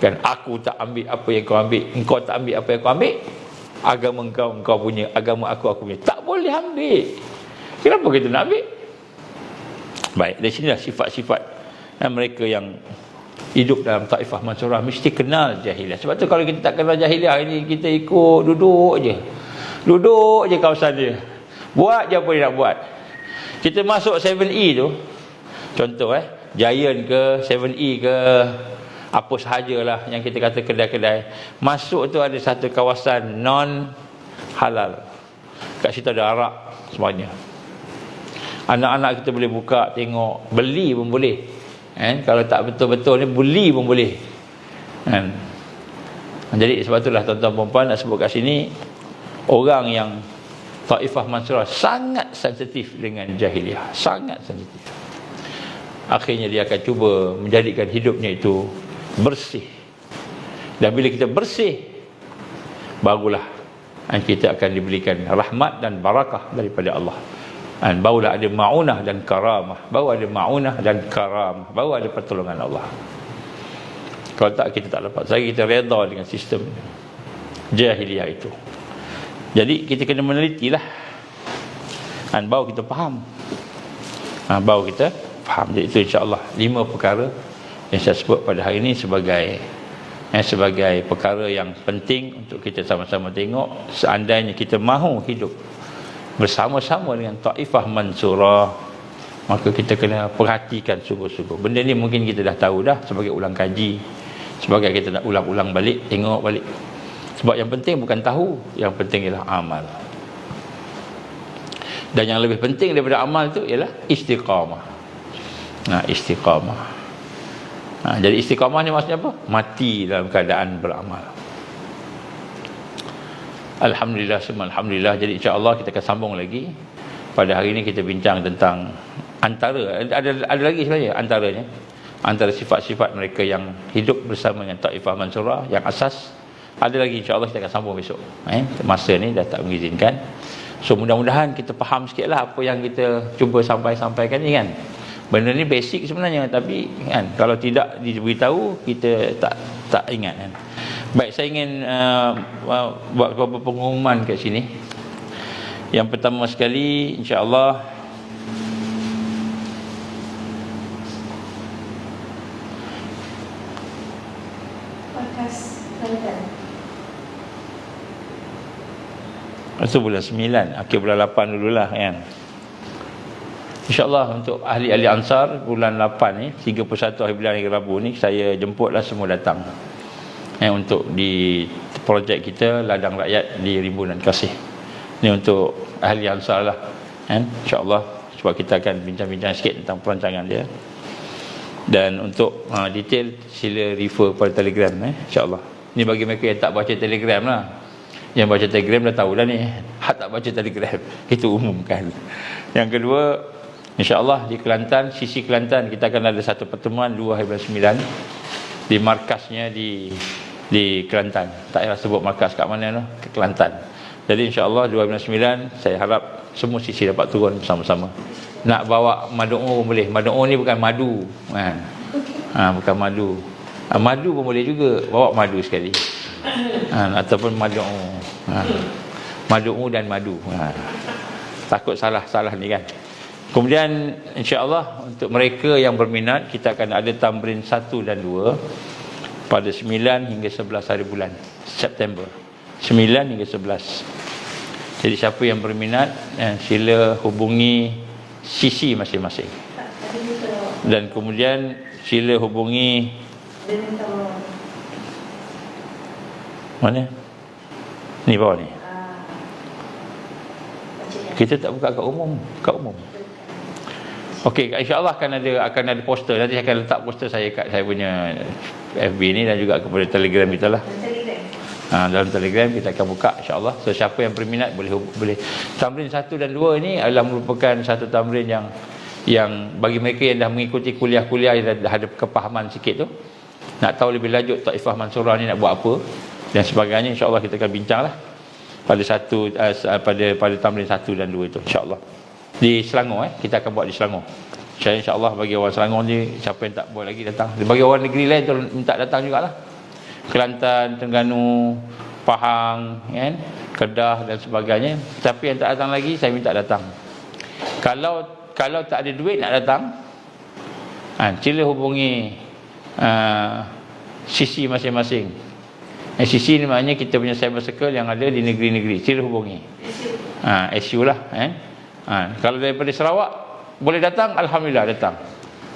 kan, aku tak ambil apa yang kau ambil, engkau tak ambil apa yang kau ambil, agama engkau punya, agama aku punya. Tak boleh ambil. Kenapa kita nak ambil? Baik, dari sinilah sifat-sifat mereka yang hidup dalam taifah mansurah mesti kenal jahiliah. Sebab tu kalau kita tak kenal jahiliah ini, kita ikut duduk je kawasan dia, buat je apa dia nak buat. Kita masuk 7E tu, contoh Giant ke 7E ke apa sahajalah yang kita kata kedai-kedai, masuk tu ada satu kawasan non halal. Kat situ ada arak semuanya. Anak-anak kita boleh buka tengok, beli pun boleh. Kalau tak betul-betul ni, beli pun boleh. Jadi sebab itulah tuan-tuan perempuan nak sebut kat sini, orang yang taifah mansurah sangat sensitif dengan jahiliah, sangat sensitif. Akhirnya dia akan cuba menjadikan hidupnya itu bersih. Dan bila kita bersih, barulah kita akan diberikan rahmat dan barakah daripada Allah. Barulah ada ma'unah dan karamah, baru ada ma'unah dan karamah, baru ada pertolongan Allah. Kalau tak, kita tak dapat. Saya kita reda dengan sistem jahiliah itu. Jadi kita kena menelitilah, baru kita faham. Baru kita faham. Jadi itu insya-Allah 5 perkara yang saya sebut pada hari ini sebagai perkara yang penting untuk kita sama-sama tengok. Seandainya kita mahu hidup bersama-sama dengan taifah mansurah, maka kita kena perhatikan sungguh-sungguh. Benda ni mungkin kita dah tahu dah, sebagai ulang kaji, sebagai kita nak ulang-ulang balik, tengok balik. Sebab yang penting bukan tahu, yang penting ialah amal. Dan yang lebih penting daripada amal tu ialah istiqamah. Istiqamah. Jadi istiqamah ni maksudnya apa? Mati dalam keadaan beramal. Alhamdulillah, semua alhamdulillah. Jadi insya-Allah kita akan sambung lagi. Pada hari ini kita bincang tentang ada lagi sebenarnya antara sifat-sifat mereka yang hidup bersama dengan taifah mansurah yang asas. Ada lagi, insya-Allah kita akan sambung besok. Masa ni dah tak mengizinkan. So mudah-mudahan kita faham sikit lah apa yang kita cuba sampaikan ni kan. Benda ni basic sebenarnya, tapi kan kalau tidak diberitahu kita tak ingat kan. Baik, saya ingin buat beberapa pengumuman kat sini. Yang pertama sekali, insya-Allah itu bulan 9, akhir bulan 8 dululah kan. InsyaAllah untuk ahli-ahli Ansar bulan 8 ni, 31 hari bulan hari Rabu ni, saya jemputlah semua datang untuk di projek kita Ladang Rakyat di Rimbunan Kasih. Ni untuk ahli Ansar lah kan, insyaAllah, sebab kita akan bincang-bincang sikit tentang perancangan dia. Dan untuk detail sila refer pada Telegram insyaAllah. Ni bagi mereka yang tak baca Telegram lah. Yang baca Telegram dah tahu dah ni. Hak tak baca Telegram, itu umumkan. Yang kedua, insyaAllah di Kelantan, sisi Kelantan, kita akan ada satu pertemuan 2 hari bulan 9 di markasnya di Kelantan. Tak payah sebut markas kat mana tu, ke Kelantan. Jadi insyaAllah 2 hari bulan 9, saya harap semua sisi dapat turun bersama-sama. Nak bawa madu'u boleh. Madu'u ni bukan madu kan. Bukan madu. Madu pun boleh juga, bawa madu sekali. Ataupun madu'u. Madu'u dan madu. Takut salah ni kan. Kemudian insya-Allah untuk mereka yang berminat, kita akan ada tamrin 1 dan 2 pada 9 hingga 11 hari bulan September. 9 hingga 11. Jadi siapa yang berminat sila hubungi sisi masing-masing. Dan kemudian sila hubungi mana? Ni bawah ni. Kita tak buka kat umum, Okey, insya-Allah akan ada poster. Nanti saya akan letak poster saya kat saya punya FB ni dan juga kepada Telegram kita lah. Dalam Telegram kita akan buka insya-Allah. So siapa yang berminat boleh. Tamrin 1 dan 2 ni adalah merupakan satu tamrin yang bagi mereka yang dah mengikuti kuliah-kuliah yang dah ada kepahaman sikit tu, nak tahu lebih lanjut Taifah Mansurah ni nak buat apa dan sebagainya, insya-Allah kita akan bincanglah pada tamrin 1 dan 2 itu insya-Allah. Di Selangor kita akan buat di Selangor. Saya insya-Allah bagi orang Selangor ni, siapa yang tak boleh lagi datang. Bagi orang negeri lain tu minta datang jugalah. Kelantan, Terengganu, Pahang, kan, Kedah dan sebagainya. Tapi yang tak datang lagi, saya minta datang. Kalau tak ada duit nak datang, sila hubungi sisi masing-masing. Sisi ni maknanya kita punya cyber circle yang ada di negeri-negeri. Sila hubungi. SU lah. Kalau daripada Sarawak boleh datang, alhamdulillah datang.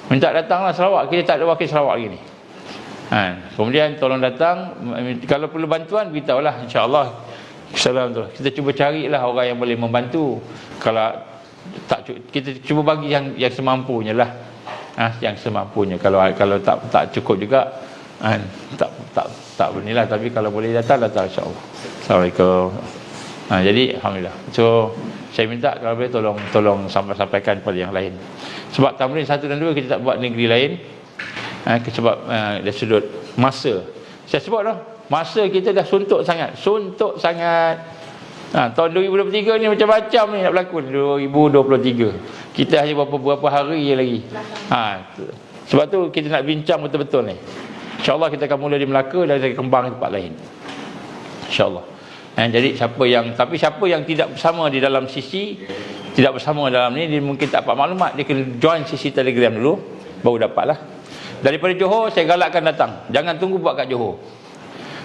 Minta datanglah Sarawak, kita tak ada wakil Sarawak lagi ni. Kemudian tolong datang. Kalau perlu bantuan, beritahulah, insya-Allah. Kita cuba carilah orang yang boleh membantu. Kalau tak, kita cuba bagi yang semampunya lah. Yang semampunya. Kalau tak cukup juga, tak berilah. Tapi kalau boleh datang insya-Allah. Assalamualaikum. Jadi alhamdulillah. So saya minta kalau boleh tolong sampaikan kepada yang lain. Sebab tamrin 1 dan 2 kita tak buat negeri lain. Sebab dari sudut masa. Saya sebut dah, masa kita dah suntuk sangat. Tahun 2023 ni macam-macam ni nak berlaku. 2023 kita hanya beberapa hari je lagi. Sebab tu kita nak bincang betul-betul ni. InsyaAllah kita akan mula di Melaka dan kita kembang di tempat lain, InsyaAllah. Jadi siapa yang tidak bersama di dalam sisi, tidak bersama dalam ni, dia mungkin tak dapat maklumat, dia kena join sisi Telegram dulu, baru dapatlah. Daripada Johor saya galakkan datang. Jangan tunggu buat kat Johor.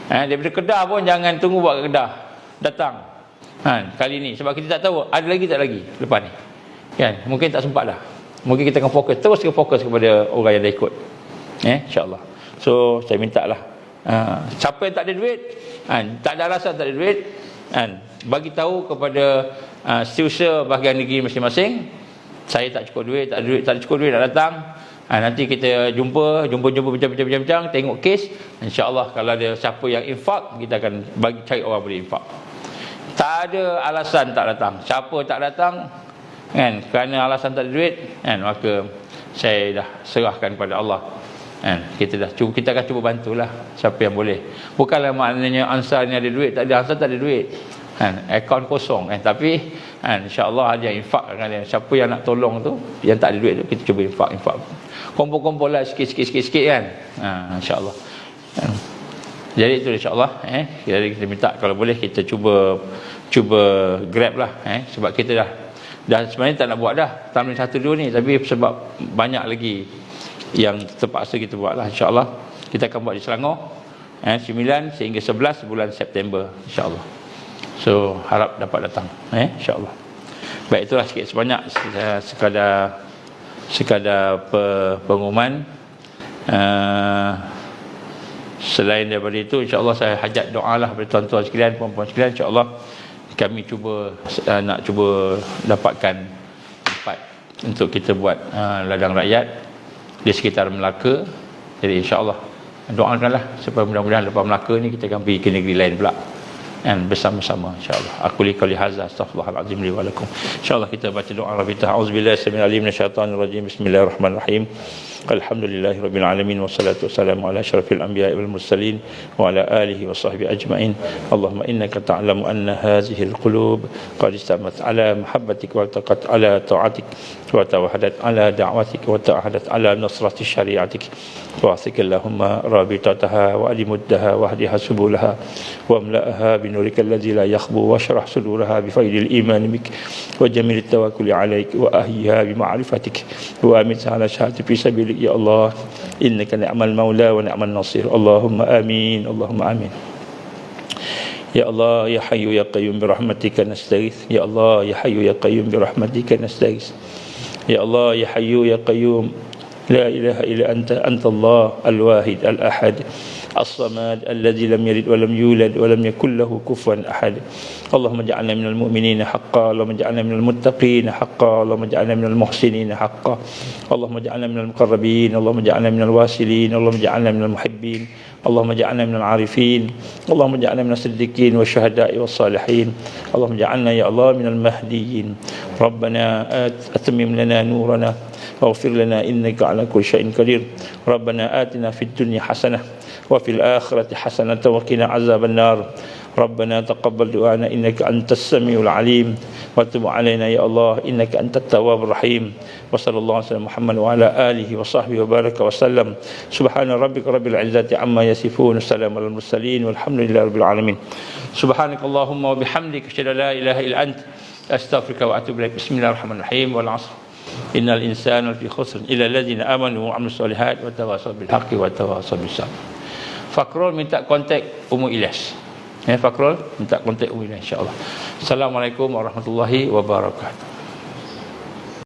Daripada Kedah pun jangan tunggu buat kat Kedah. Datang. Kali ni sebab kita tak tahu ada lagi tak lagi lepas ni. Kan? Mungkin tak sempat dah. Mungkin kita akan fokus kepada orang yang dah ikut. Insya-Allah. So saya mintalah siapa yang tak ada duit, tak ada alasan tak ada duit, bagi tahu kepada setiausaha bahagian negeri masing-masing, saya tak cukup duit, tak ada cukup duit nak datang. Nanti kita jumpa bincang-bincang, tengok kes. InsyaAllah kalau ada siapa yang infak, kita akan cari orang boleh infak. Tak ada alasan tak datang. Siapa tak datang kerana alasan tak ada duit, maka saya dah serahkan pada Allah. Kita akan cuba bantulah siapa yang boleh. Bukanlah maknanya Ansar ni ada duit, tak ada. Ansar tak ada duit. kan, akaun kosong kan, tapi kan insya-Allah ada yang infak kan, siapa yang nak tolong tu, yang tak ada duit tu, kita cuba infak kumpul-kumpul lah sikit kan, insya-Allah. Jadi itu insya-Allah jadi kita minta kalau boleh kita cuba grab lah sebab kita dah sebenarnya tak nak buat dah Tamrin 1 2 ni, tapi sebab banyak lagi yang terpaksa kita buat lah. InsyaAllah kita akan buat di Selangor 9 sehingga 11 bulan September insyaAllah. So harap dapat datang insyaAllah. Baik, itulah sikit sebanyak sekadar pengumuman. Selain daripada itu, insyaAllah saya hajat doa lah kepada tuan-tuan sekalian, puan-puan sekalian. InsyaAllah kami nak cuba dapatkan tempat untuk kita buat ladang rakyat di sekitar Melaka. Jadi insyaAllah doakanlah supaya mudah-mudahan lepas Melaka ni kita akan pergi ke negeri lain pula dan bersama-sama insyaAllah. Aku li qouli hadza astaghfirullahalazim li wa lakum. InsyaAllah kita baca doa Rabbita. Auzubillahi samil alim minasyaitonir rajim. Bismillahirrahmanirrahim. Alhamdulillahirabbil alamin wassalatu wassalamu ala asyrafil anbiya'i wal mursalin wa ala alihi wa sahbihi ajma'in. Allahumma innaka ta'lamu anna hadhihi alqulub qad istamat ala mahabbatik wa taqat ala ta'atik wa tawahadat ala da'watik wa ta'ahadat ala nasrati syari'atik wa asik Allahumma rabitataha wa alimuddaha wa hdiha subulaha wa amla'aha binurika alladzi la yakhbu wa shrah suduraha bi faidil iman bik wa jamil tawakkul alaik wa ahyiha bi ma'rifatik wa amit ala syahadati fi sabilik ya Allah innaka ni'mal maula wa ni'man nasir. Allahumma amin, Allahumma amin. Ya Allah ya hayyu ya qayyum bi rahmatika nastaghits. Ya Allah ya hayyu ya qayyum bi rahmatika nastaghits. Ya Allah ya hayyu ya qayyum la ilaha illa anta Allah al-wahid al-ahad الصمد الذي لم يلد ولم يولد ولم يكن له كفوا أحد. اللهم اجعلنا من المؤمنين حقا، اللهم اجعلنا من المتقين حقا، اللهم اجعلنا من المحسنين حقا، اللهم اجعلنا من المقربين، اللهم اجعلنا من الواصلين، اللهم اجعلنا من المحبين، اللهم اجعلنا من العارفين، اللهم اجعلنا من الصديقين والشهداء والصالحين، اللهم اجعلنا يا الله من المهديين. ربنا أتمم لنا نورنا واغفر لنا إنك على كل شيء قدير. ربنا آتنا في الدنيا حسنة وفي الآخرة حسنة وقنا عذاب النار. ربنا تقبل دعانا إنك أنت السميع العليم وتب علينا يا الله إنك أنت التواب الرحيم. وصلى الله على محمد وعلى آله وصحبه وبارك وسلم. سبحان ربك رب العزة عما يصفون والسلام على المرسلين والحمد لله رب العالمين. سبحانك اللهم وبحمدك أشهد أن لا إله إلا أنت أستغفرك وأتوب إليك. بسم الله الرحمن الرحيم. والعصر إن الإنسان لفي خسر إلا الذين آمنوا وعملوا الصالحات وتواصوا بالحق وتواصوا بالصبر. Fakrul minta kontak Ummu Ilyas. Fakrul minta kontak Ummu Ilyas insya-Allah. Assalamualaikum warahmatullahi wabarakatuh.